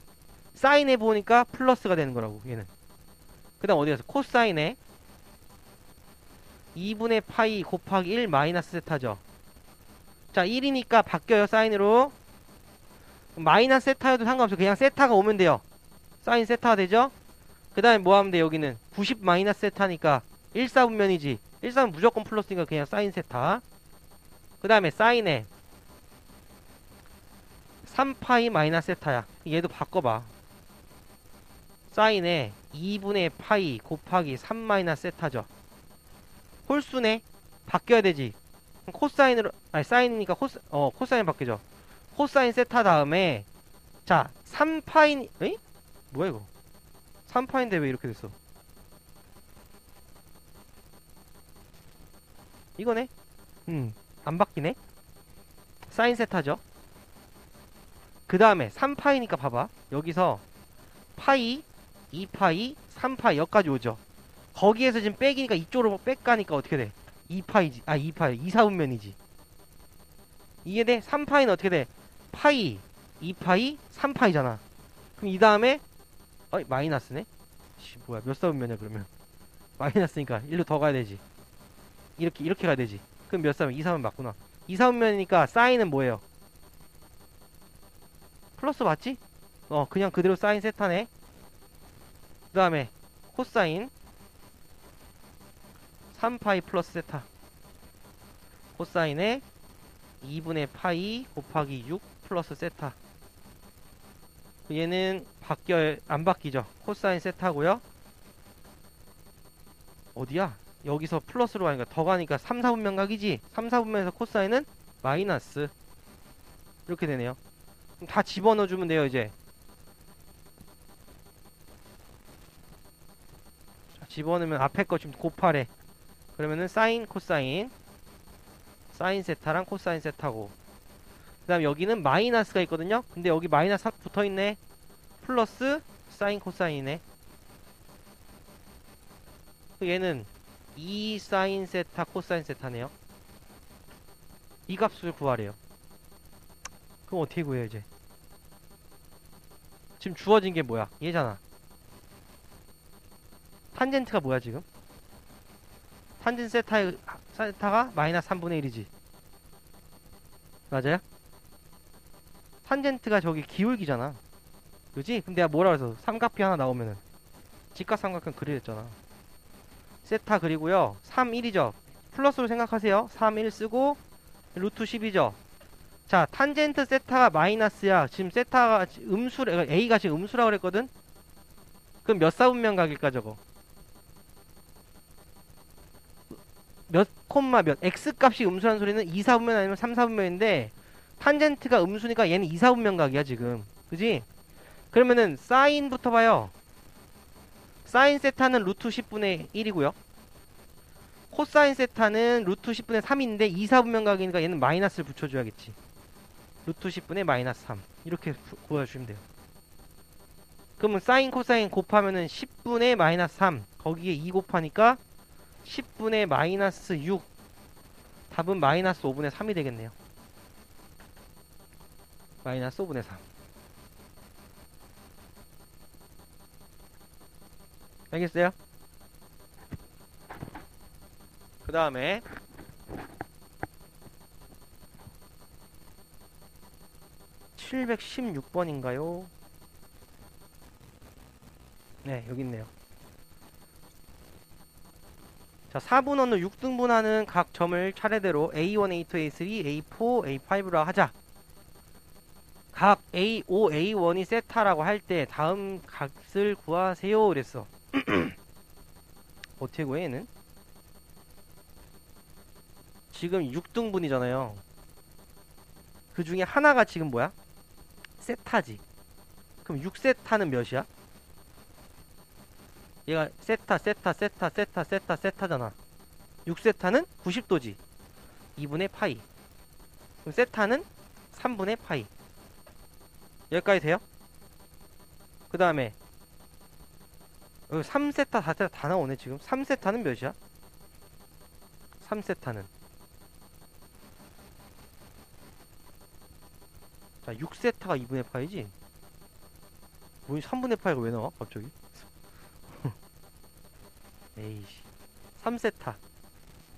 사인해 보니까 플러스가 되는 거라고, 얘는. 그 다음 어디 가서 코사인에 2분의 파이 곱하기 1 마이너스 세타죠. 자, 1이니까 바뀌어요, 사인으로. 마이너스 세타여도 상관없어. 그냥 세타가 오면 돼요. 사인 세타가 되죠? 그 다음에 뭐 하면 돼, 여기는. 90 마이너스 세타니까 1사분면이지. 1사분 무조건 플러스니까 그냥 사인 세타. 그 다음에 사인에 3파이 마이너스 세타야. 얘도 바꿔봐. 사인에 2분의 파이 곱하기 3 마이너스 세타죠. 홀수네. 바뀌어야 되지. 코사인으로, 아니 사인이니까 코사인 바뀌죠. 코사인 세타 다음에 자 3파인 에이? 뭐야 이거 3파인데 왜 이렇게 됐어? 이거네? 안 바뀌네? 사인 세타죠. 그 다음에 3파이니까 봐봐. 여기서 파이, 2파이, 3파이 여기까지 오죠. 거기에서 지금 백이니까 이쪽으로 백 가니까 어떻게 돼? 2파이지. 아 2파이 2사분면이지. 이게 돼? 3파이는 어떻게 돼? 파이, 2파이, 3파이잖아. 그럼 이 다음에 마이너스네? 뭐야 몇 사분면이야 그러면? 마이너스니까 1로 더 가야 되지. 이렇게 가야 되지. 그럼 몇 사분? 2사분 맞구나. 2사분면이니까 사인은 뭐예요? 플러스 맞지? 그냥 그대로 사인 세타네. 그 다음에 코사인 3파이 플러스 세타. 코사인에 2분의 파이 곱하기 6 플러스 세타. 얘는 안 바뀌죠. 코사인 세타고요. 어디야? 여기서 플러스로 가니까 더 가니까 3, 4분면 각이지. 3, 4분면에서 코사인은 마이너스. 이렇게 되네요. 그럼 다 집어넣어주면 돼요 이제. 자, 집어넣으면 앞에 거 지금 곱하래. 그러면은 사인 코사인 사인 세타랑 코사인 세타고, 그 다음 여기는 마이너스가 있거든요. 근데 여기 마이너스 붙어있네. 플러스 사인 코사인이네. 얘는 2 사인 세타 코사인 세타네요. 이 값을 구하래요. 그럼 어떻게 구해요 이제? 지금 주어진 게 뭐야? 얘잖아. 탄젠트가 뭐야 지금? 탄젠트 세타가 마이너스 3분의 1이지. 맞아요? 탄젠트가 저기 기울기잖아. 그지? 그럼 내가 뭐라 그래서 삼각비 하나 나오면은 직각삼각형 그리랬잖아. 세타 그리고요 3, 1이죠. 플러스로 생각하세요. 3, 1 쓰고 루트 10이죠. 자, 탄젠트 세타가 마이너스야. 지금 세타가 A가 지금 음수라고 그랬거든? 그럼 몇 사분면 각일까 저거? 몇 콤마 몇 X값이 음수라는 소리는 2사분면 아니면 3사분면인데 탄젠트가 음수니까 얘는 2사분면 각이야 지금. 그지? 그러면은 사인부터 봐요. 사인 세타는 루트 10분의 1이고요. 코사인 세타는 루트 10분의 3인데 2사분면 각이니까 얘는 마이너스를 붙여줘야겠지. 루트 10분의 마이너스 3 이렇게 구해주시면 돼요. 그러면 사인 코사인 곱하면은 10분의 마이너스 3 거기에 2 곱하니까 10분의 마이너스 6 답은 마이너스 5분의 3이 되겠네요. 마이너스 5분의 3. 알겠어요? 그 다음에 716번인가요? 네, 여기 있네요. 자, 4분원을 6등분하는 각 점을 차례대로 A1, A2, A3, A4, A5라 하자. 각 A5, A1이 세타라고 할 때 다음 값을 구하세요 그랬어. 어떻게 구해 얘는? 지금 6등분이잖아요. 그 중에 하나가 지금 뭐야? 세타지. 그럼 6세타는 몇이야? 얘가 세타잖아. 6세타는 90도지. 2분의 파이. 그럼 세타는 3분의 파이. 여기까지 돼요? 그 다음에 3세타, 4세타 다 나오네 지금. 3세타는 몇이야? 3세타는 자 6세타가 2분의 파이지? 뭐 3분의 파이가 왜 나와 갑자기? 에이씨 3세타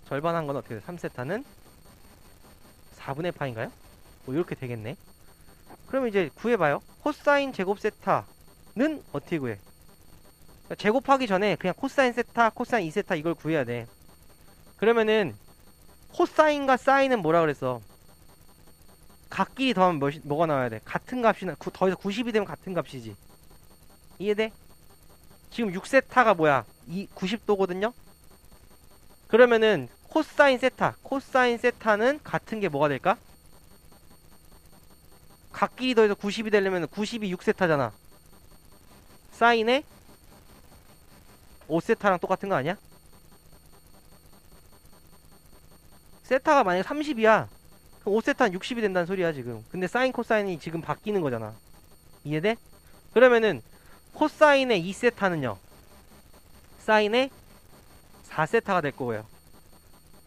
절반 한 건 어떻게 돼? 3세타는 4분의 파인가요? 뭐 이렇게 되겠네. 그럼 이제 구해봐요. 코사인 제곱 세타는 어떻게 구해? 그러니까 제곱하기 전에 그냥 코사인 세타, 코사인 2세타 이걸 구해야 돼. 그러면은 코사인과 사인은 뭐라 그랬어? 각끼리 더하면 뭐가 나와야 돼? 같은 값이나 더해서 90이 되면 같은 값이지. 이해돼? 지금 6세타가 뭐야? 90도거든요? 그러면은 코사인 세타는 같은 게 뭐가 될까? 각끼리 더해서 90이 되려면 90이 6세타잖아. 사인에 5세타랑 똑같은 거 아니야? 세타가 만약에 30이야. 그럼 5세타는 60이 된다는 소리야 지금. 근데 사인 코사인이 지금 바뀌는 거잖아. 이해돼? 그러면은 코사인의 2세타는요 사인의 4세타가 될 거고요.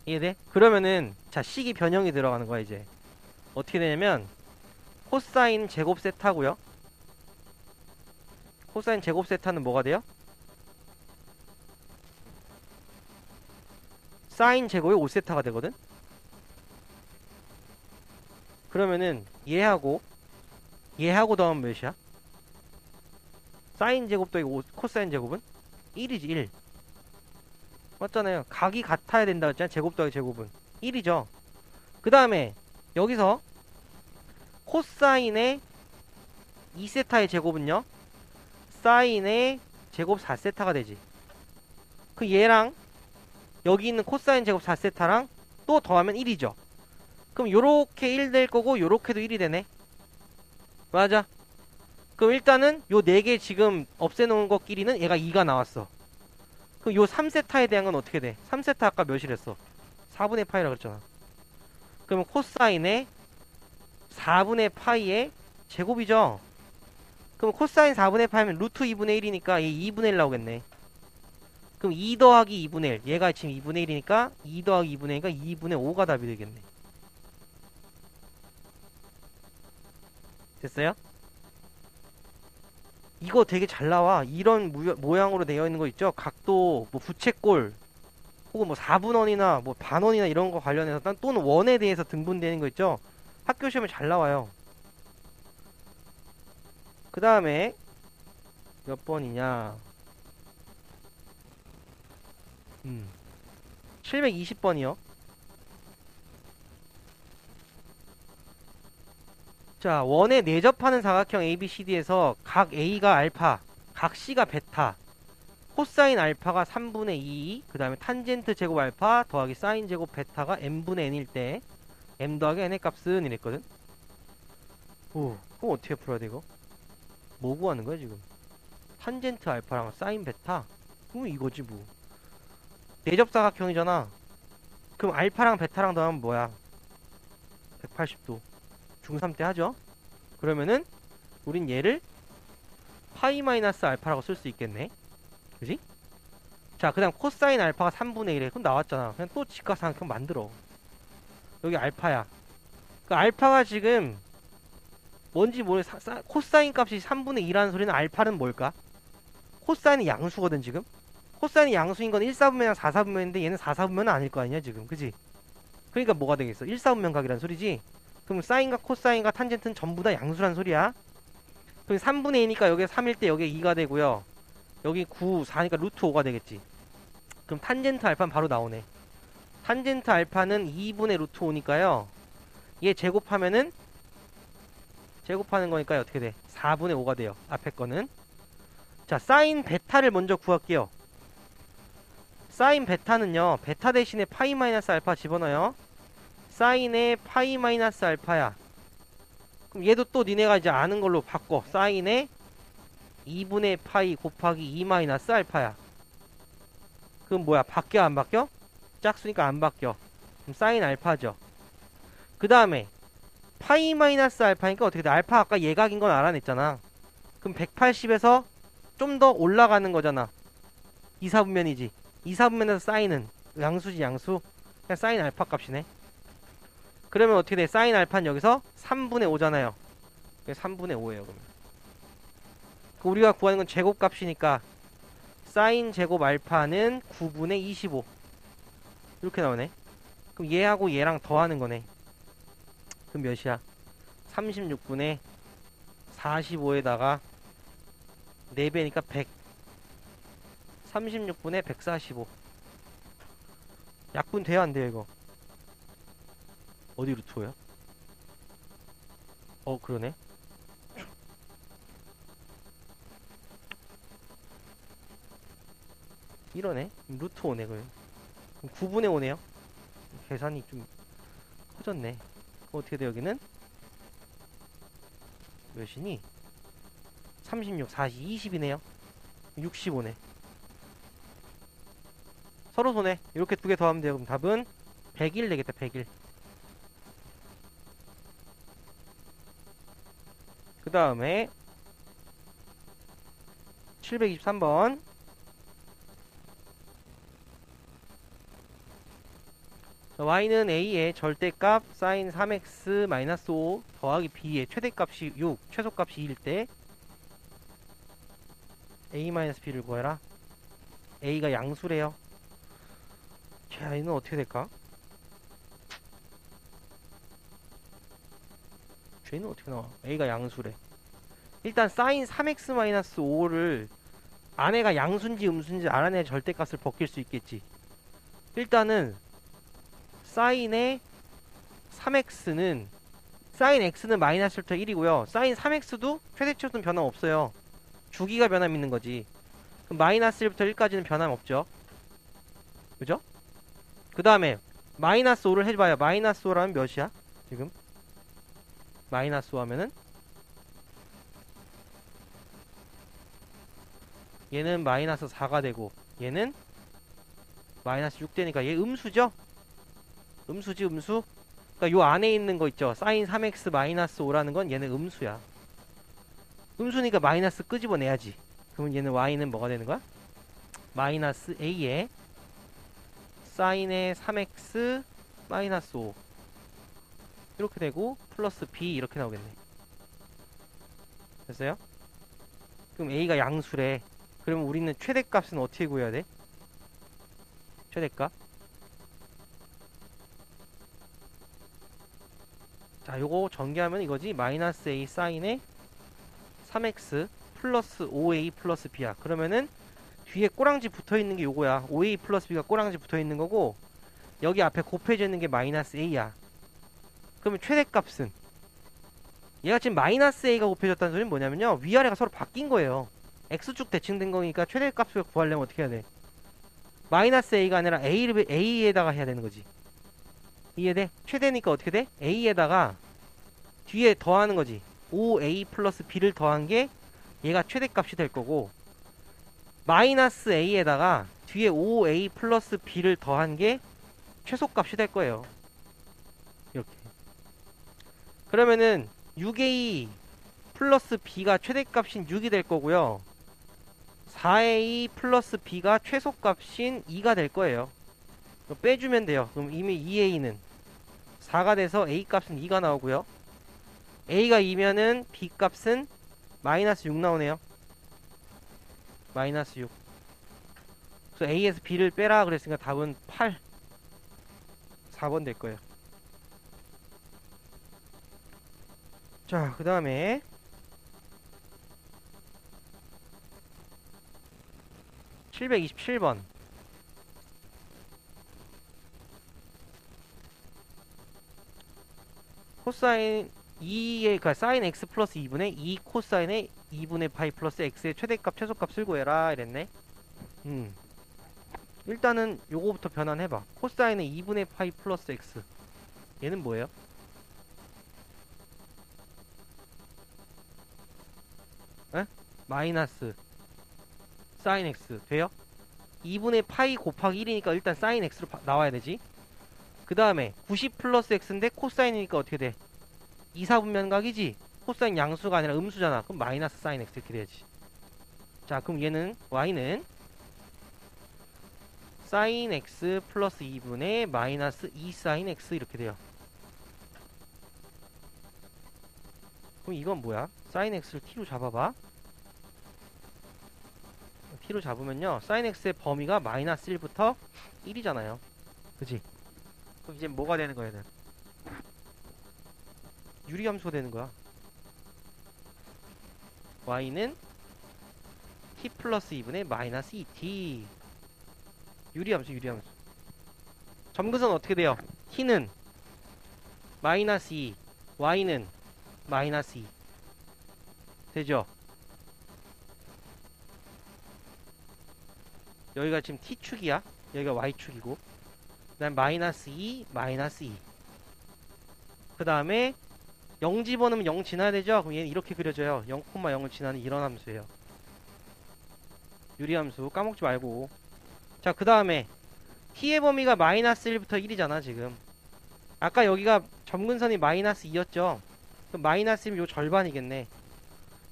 이해돼? 그러면은 자 식이 변형이 들어가는 거야 이제. 어떻게 되냐면 코사인 제곱 세타고요. 코사인 제곱 세타는 뭐가 돼요? 사인 제곱이 5세타가 되거든? 그러면은 얘하고 더하면 몇이야? 사인 제곱 더하기 코사인 제곱은? 1이지 1. 맞잖아요. 각이 같아야 된다 했잖아. 제곱 더하기 제곱은 1이죠. 그 다음에 여기서 코사인의 2세타의 제곱은요 사인의 제곱 4세타가 되지. 그 얘랑 여기 있는 코사인 제곱 4세타랑 또 더하면 1이죠. 그럼 요렇게 1 될 거고 요렇게도 1이 되네. 맞아. 그럼 일단은 요 4개 지금 없애놓은 것끼리는 얘가 2가 나왔어. 그럼 요 3세타에 대한 건 어떻게 돼? 3세타 아까 몇이랬어? 4분의 파이라 그랬잖아. 그러면 코사인의 4분의 파이의 제곱이죠. 그럼 코사인 4분의 파이면 루트 2분의 1이니까 얘 2분의 1 나오겠네. 그럼 2 더하기 2분의 1 얘가 지금 2분의 1이니까 2 더하기 2분의 1이니까 2분의 5가 답이 되겠네. 됐어요? 이거 되게 잘 나와. 이런 모양으로 되어 있는 거 있죠? 각도 뭐 부채꼴 혹은 뭐 4분원이나 뭐 반원이나 이런 거 관련해서 또는 원에 대해서 등분되는 거 있죠? 학교 시험에 잘 나와요. 그 다음에 몇 번이냐? 720번이요. 자, 원에 내접하는 사각형 ABCD에서 각 A가 알파, 각 C가 베타, 코사인 알파가 3분의 2, 그 다음에 탄젠트 제곱 알파 더하기 사인 제곱 베타가 n분의 n일 때 m 더하기 n의 값은 이랬거든. 오, 그럼 어떻게 풀어야 돼 이거? 뭐 구하는 거야 지금? 탄젠트 알파랑 사인 베타? 그럼 이거지 뭐. 내접사각형이잖아. 그럼 알파랑 베타랑 더하면 뭐야? 180도. 중3 때 하죠? 그러면은 우린 얘를 파이 마이너스 알파라고 쓸 수 있겠네. 그지? 자, 그 다음 코사인 알파가 3분의 1에 그럼 나왔잖아. 그냥 또 직각삼각형 만들어. 여기 알파야. 그 알파가 지금 뭔지 모르겠어. 코사인 값이 3분의 2라는 소리는 알파는 뭘까? 코사인이 양수거든 지금? 코사인이 양수인 건 1사분면이랑 4사분면인데 얘는 4사분면은 아닐 거 아니야 지금, 그지? 그러니까 뭐가 되겠어? 1사분면 각이란 소리지. 그럼 사인과 코사인과 탄젠트는 전부 다 양수란 소리야. 그럼 3분의 2니까 여기 3일 때 여기 2가 되고요. 여기 9, 4니까 루트 5가 되겠지. 그럼 탄젠트 알파는 바로 나오네. 탄젠트 알파는 2분의 루트 5니까요. 얘 제곱하면은 제곱하는 거니까 어떻게 돼? 4분의 5가 돼요. 앞에 거는. 자, 사인 베타를 먼저 구할게요. 사인 베타는요. 베타 대신에 파이 마이너스 알파 집어넣어요. 사인의 파이 마이너스 알파야. 그럼 얘도 또 니네가 이제 아는 걸로 바꿔. 사인의 2분의 파이 곱하기 2 마이너스 알파야. 그럼 뭐야? 바뀌어 안 바뀌어? 짝수니까 안 바뀌어. 그럼 사인 알파죠. 그 다음에 파이 마이너스 알파니까 어떻게 돼? 알파 아까 예각인 건 알아냈잖아. 그럼 180에서 좀 더 올라가는 거잖아. 2사분면이지. 2사분면에서 사인은 양수지 양수. 그냥 사인 알파 값이네. 그러면 어떻게 돼? 사인 알파는 여기서 3분의 5잖아요. 3분의 5예요. 그러면 우리가 구하는 건 제곱값이니까 사인 제곱 알파는 9분의 25 이렇게 나오네. 그럼 얘하고 얘랑 더하는 거네. 그럼 몇이야? 36분의 45에다가 4배니까 100. 36분의 145. 약분 돼야 안 돼요 이거? 어디 루트호야? 그러네. 이러네. 루트 5네 그럼 9분의 5네요. 계산이 좀 커졌네. 어떻게 돼 여기는? 몇이니? 36, 40, 20이네요. 65네. 서로 손해. 이렇게 두 개 더하면 돼요. 그럼 답은 101 되겠다. 101. 그 다음에 723번. y는 a의 절대값 sin 3x-5 더하기 b의 최대값이 6, 최소값이 2일 때 a-b를 구해라. a가 양수래요. 자, 얘는 어떻게 될까? 쟤는 어떻게 나와? a가 양수래. 일단 sin 3x-5를 안에가 양수인지 음수인지 알아내야 절대값을 벗길 수 있겠지. 일단은 사인의 3x는 사인 x는 마이너스부터 1이고요. 사인 3x도 최대치로는 변함 없어요. 주기가 변함 있는 거지. 그럼 마이너스 1부터 1까지는 변함 없죠. 그죠? 그 다음에 마이너스 5를 해봐요. 마이너스 5라면 몇이야? 지금 마이너스 5 하면은 얘는 마이너스 4가 되고 얘는 마이너스 6 되니까 얘 음수죠? 음수지 음수? 그러니까 요 안에 있는 거 있죠. 사인 3x 마이너스 5라는 건 얘는 음수야. 음수니까 마이너스 끄집어내야지. 그러면 얘는 y는 뭐가 되는 거야? 마이너스 a에 사인의 3x 마이너스 5 이렇게 되고 플러스 b 이렇게 나오겠네. 됐어요? 그럼 a가 양수래. 그러면 우리는 최대값은 어떻게 구해야 돼? 최대값. 자, 요거 전개하면 이거지. 마이너스 a 사인의 3x 플러스 5a 플러스 b야. 그러면은 뒤에 꼬랑지 붙어있는 게 요거야. 5a 플러스 b가 꼬랑지 붙어있는 거고 여기 앞에 곱해져 있는 게 마이너스 a야. 그러면 최대값은 얘가 지금 마이너스 a가 곱해졌다는 소리는 뭐냐면요. 위아래가 서로 바뀐 거예요. x축 대칭된 거니까 최대값을 구하려면 어떻게 해야 돼? 마이너스 a가 아니라 a에다가 해야 되는 거지. 이해돼? 최대니까 어떻게 돼? a에다가 뒤에 더하는 거지. 5a 플러스 b를 더한 게 얘가 최대값이 될 거고 마이너스 a에다가 뒤에 5a 플러스 b를 더한 게 최소값이 될 거예요. 이렇게. 그러면은 6a 플러스 b가 최대값인 6이 될 거고요. 4a 플러스 b가 최소값인 2가 될 거예요. 빼주면 돼요. 그럼 이미 2a는 4가 돼서 a 값은 2가 나오고요. a가 2면은 b 값은 마이너스 6 나오네요. 마이너스 6. 그래서 A에서 B를 빼라 그랬으니까 답은 8, 4번 될 거예요. 자, 그 다음에 727번. 코사인 2의, 그러니까 사인 x 플러스 2분의 2 코사인의 2분의 파이 플러스 x의 최대값 최소값을 구해라 이랬네. 일단은 요거부터 변환해봐. 코사인의 2분의 파이 플러스 x, 얘는 뭐예요? 에? 마이너스 사인 x 돼요? 2분의 파이 곱하기 1이니까 일단 사인 x로 나와야 되지. 그 다음에 90 플러스 x인데 코사인이니까 어떻게 돼? 2, 4분면각이지? 코사인 양수가 아니라 음수잖아. 그럼 마이너스 사인 x 이렇게 돼야지. 자, 그럼 얘는 y는 사인 x 플러스 2분의 마이너스 2 사인 x 이렇게 돼요. 그럼 이건 뭐야? 사인 x를 t로 잡아봐. t로 잡으면요, 사인 x의 범위가 마이너스 1부터 1이잖아요. 그지? 그럼 이제 뭐가 되는 거야, 얘는? 유리함수가 되는 거야. y는 t 플러스 2분의 마이너스 2t. 유리함수, 유리함수. 점근선 어떻게 돼요? t는 마이너스 2, y는 마이너스 2. 되죠? 여기가 지금 t축이야. 여기가 y축이고. 그 다음 마이너스 2, 마이너스 2. 그 다음에 0 집어넣으면 0 지나야 되죠? 그럼 얘는 이렇게 그려져요. 0,0을 지나는 이런 함수예요. 유리함수 까먹지 말고. 자, 그 다음에 t의 범위가 마이너스 1부터 1이잖아 지금. 아까 여기가 점근선이 마이너스 2였죠? 그럼 마이너스 1은 요 절반이겠네.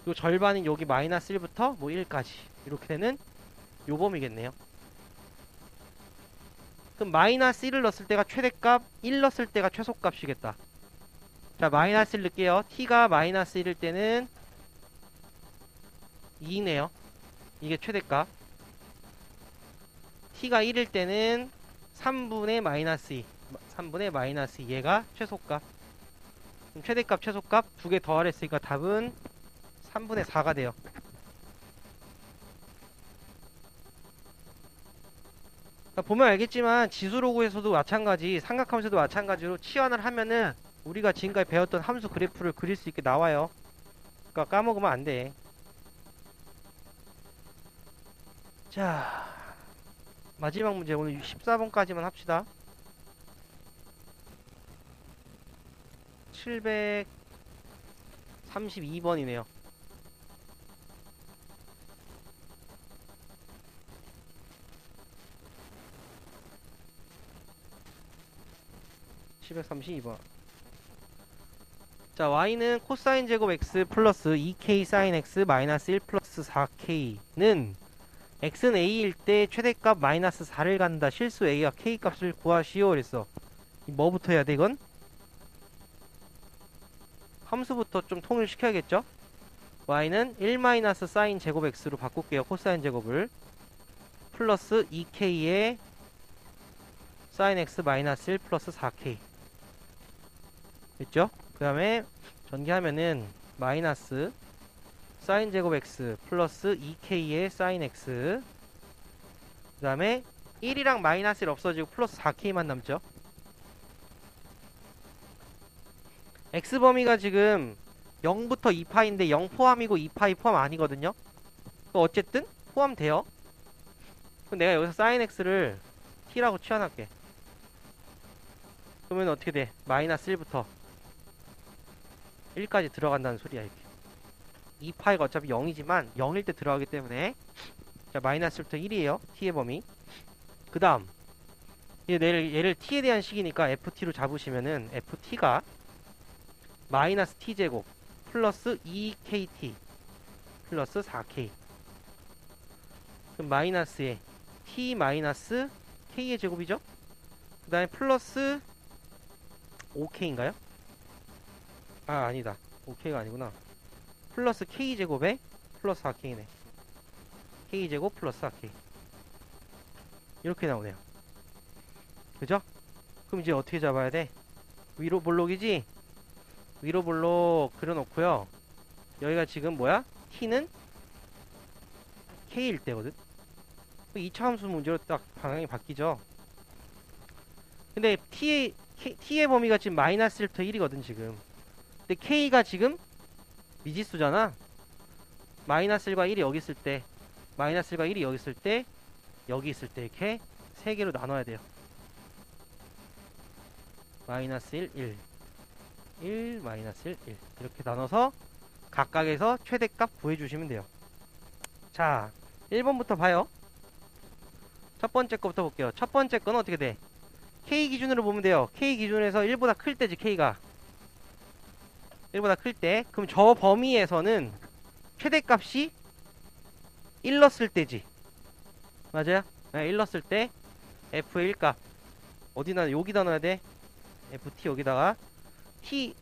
요 절반인 여기 마이너스 1부터 뭐 1까지 이렇게 되는 요 범위겠네요. 그럼 마이너스 1을 넣었을 때가 최대값, 1 넣었을 때가 최소값이겠다. 자, 마이너스 1 넣을게요. t가 마이너스 1일 때는 2네요. 이게 최대값. t가 1일 때는 3분의 마이너스 2. 3분의 마이너스 2. 얘가 최소값. 그럼 최대값, 최소값 두 개 더하랬으니까 답은 3분의 4가 돼요. 그러니까 보면 알겠지만 지수로그에서도 마찬가지, 삼각함수도 마찬가지로 치환을 하면은 우리가 지금까지 배웠던 함수 그래프를 그릴 수 있게 나와요. 그러니까 까먹으면 안 돼. 자, 마지막 문제 오늘 14번까지만 합시다. 732번이네요. 자, y는 코사인 제곱 x 플러스 2k 사인 x 마이너스 1 플러스 4k는 x는 a일 때 최대값 마이너스 4를 갖는다. 실수 a와 k 값을 구하시오. 그랬어. 뭐부터 해야 돼 이건? 함수부터 좀 통일시켜야겠죠? y는 1 마이너스 사인 제곱 x로 바꿀게요. 코사인 제곱을. 플러스 2k의 사인 x 마이너스 1 플러스 4k. 됐죠? 그 다음에 전개하면은 마이너스 사인 제곱 x 플러스 2k의 사인 x. 그 다음에 1이랑 마이너스 1 없어지고 플러스 4k만 남죠. x 범위가 지금 0부터 2파인데 0 포함이고 2파이 포함 아니거든요. 어쨌든 포함돼요. 그럼 내가 여기서 사인 x를 t라고 치환할게. 그러면 어떻게 돼? 마이너스 1부터 1까지 들어간다는 소리야 이렇게. 2파이가 어차피 0이지만 0일 때 들어가기 때문에, 자, 마이너스 1부터 1이에요 t의 범위. 그 다음 얘를 t에 대한 식이니까 ft로 잡으시면은 ft가 마이너스 t제곱 플러스 2kt 플러스 4k. 그럼 마이너스에 t 마이너스 k의 제곱이죠. 그 다음에 플러스 5k인가요? 아, 아니다. 5k가 아니구나. 플러스 k제곱에 플러스 4k네. k제곱 플러스 4k. 이렇게 나오네요. 그죠? 그럼 이제 어떻게 잡아야 돼? 위로 볼록이지? 위로 볼록 그려놓고요. 여기가 지금 뭐야? t는 k일 때거든? 2차 함수 문제로 딱 방향이 바뀌죠. 근데 t의 범위가 지금 마이너스 1부터 1이거든 지금. 근데 k가 지금 미지수잖아. 마이너스 1과 1이 여기 있을 때, 마이너스 1과 1이 여기 있을 때, 여기 있을 때 이렇게 세 개로 나눠야 돼요. 마이너스 1, 1, 1, 마이너스 1, 1 이렇게 나눠서 각각에서 최대값 구해주시면 돼요. 자, 1번부터 봐요. 첫 번째 거부터 볼게요. 첫 번째 거는 어떻게 돼? K 기준으로 보면 돼요. K 기준에서 1보다 클 때지, K가. 1보다 클 때. 그럼 저 범위에서는 최대값이 1 넣었을 때지. 맞아요? 네, 1 넣었을 때 F의 1값. 어디다, 여기다 넣어야 돼? FT 여기다가 T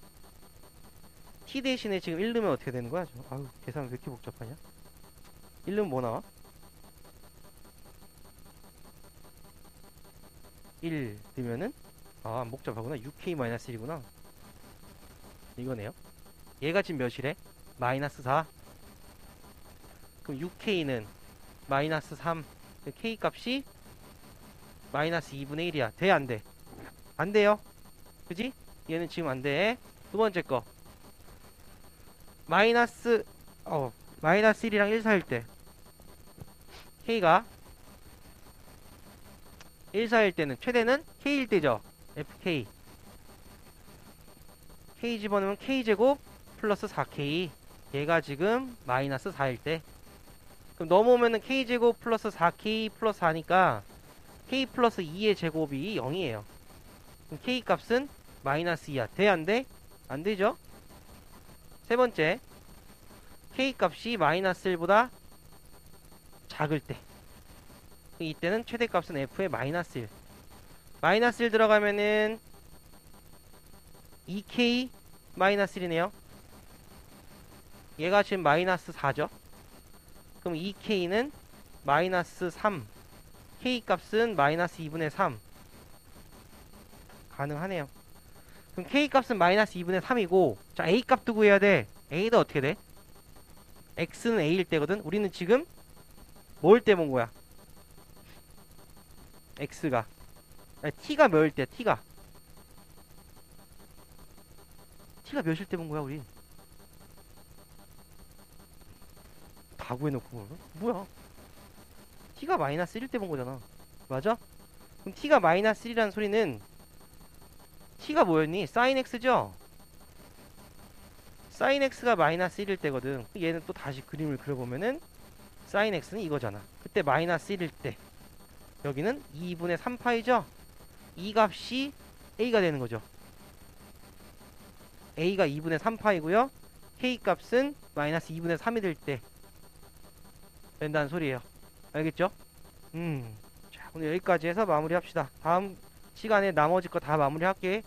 대신에 지금 1 넣으면 어떻게 되는 거야? 아유, 계산 왜 이렇게 복잡하냐? 1 넣으면 뭐 나와? 1 넣으면은 아, 안 복잡하구나. 6K-1이구나. 이거네요. 얘가 지금 몇이래? 마이너스 4. 그럼 6K는 마이너스 3. K 값이 마이너스 2분의 1이야. 돼, 안 돼? 안 돼요. 그지? 얘는 지금 안 돼. 두 번째 거. 마이너스 1이랑 1 사이일 때 K가 1 사이일 때는 최대는 K일 때죠. FK. K 집어넣으면 K제곱 플러스 4K. 얘가 지금 마이너스 4일 때. 그럼 넘어오면은 K제곱 플러스 4K 플러스 4니까 K 플러스 2의 제곱이 0이에요. 그럼 K 값은 마이너스 2야. 돼, 안 돼? 안 되죠? 세 번째. K 값이 마이너스 1보다 작을 때. 이때는 최대값은 F의 마이너스 1. 마이너스 1 들어가면은 2K 마이너스 1이네요. 얘가 지금 마이너스 4죠. 그럼 2K는 마이너스 3. K 값은 마이너스 2분의 3. 가능하네요. 그럼 K 값은 마이너스 2분의 3이고, 자, A 값도 구해야 돼. A도 어떻게 돼? X는 A일 때거든? 우리는 지금 뭘 때 본 거야? X가. 아니, T가 몇일 때, T가 몇일 때 본 거야, 우리? 다 구해놓고 그러나? 뭐야? T가 마이너스 1일 때 본 거잖아. 맞아? 그럼 T가 마이너스 1이라는 소리는 T가 뭐였니? sin X죠? sin X가 마이너스 1일 때거든. 얘는 또 다시 그림을 그려보면은 sin X는 이거잖아. 그때 마이너스 1일 때 여기는 2분의 3파이죠? 이 값이 A가 되는 거죠. A가 2분의 3파이고요. K 값은 마이너스 2분의 3이 될 때 된다는 소리예요. 알겠죠? 자, 오늘 여기까지 해서 마무리합시다. 다음 시간에 나머지 거 다 마무리할게.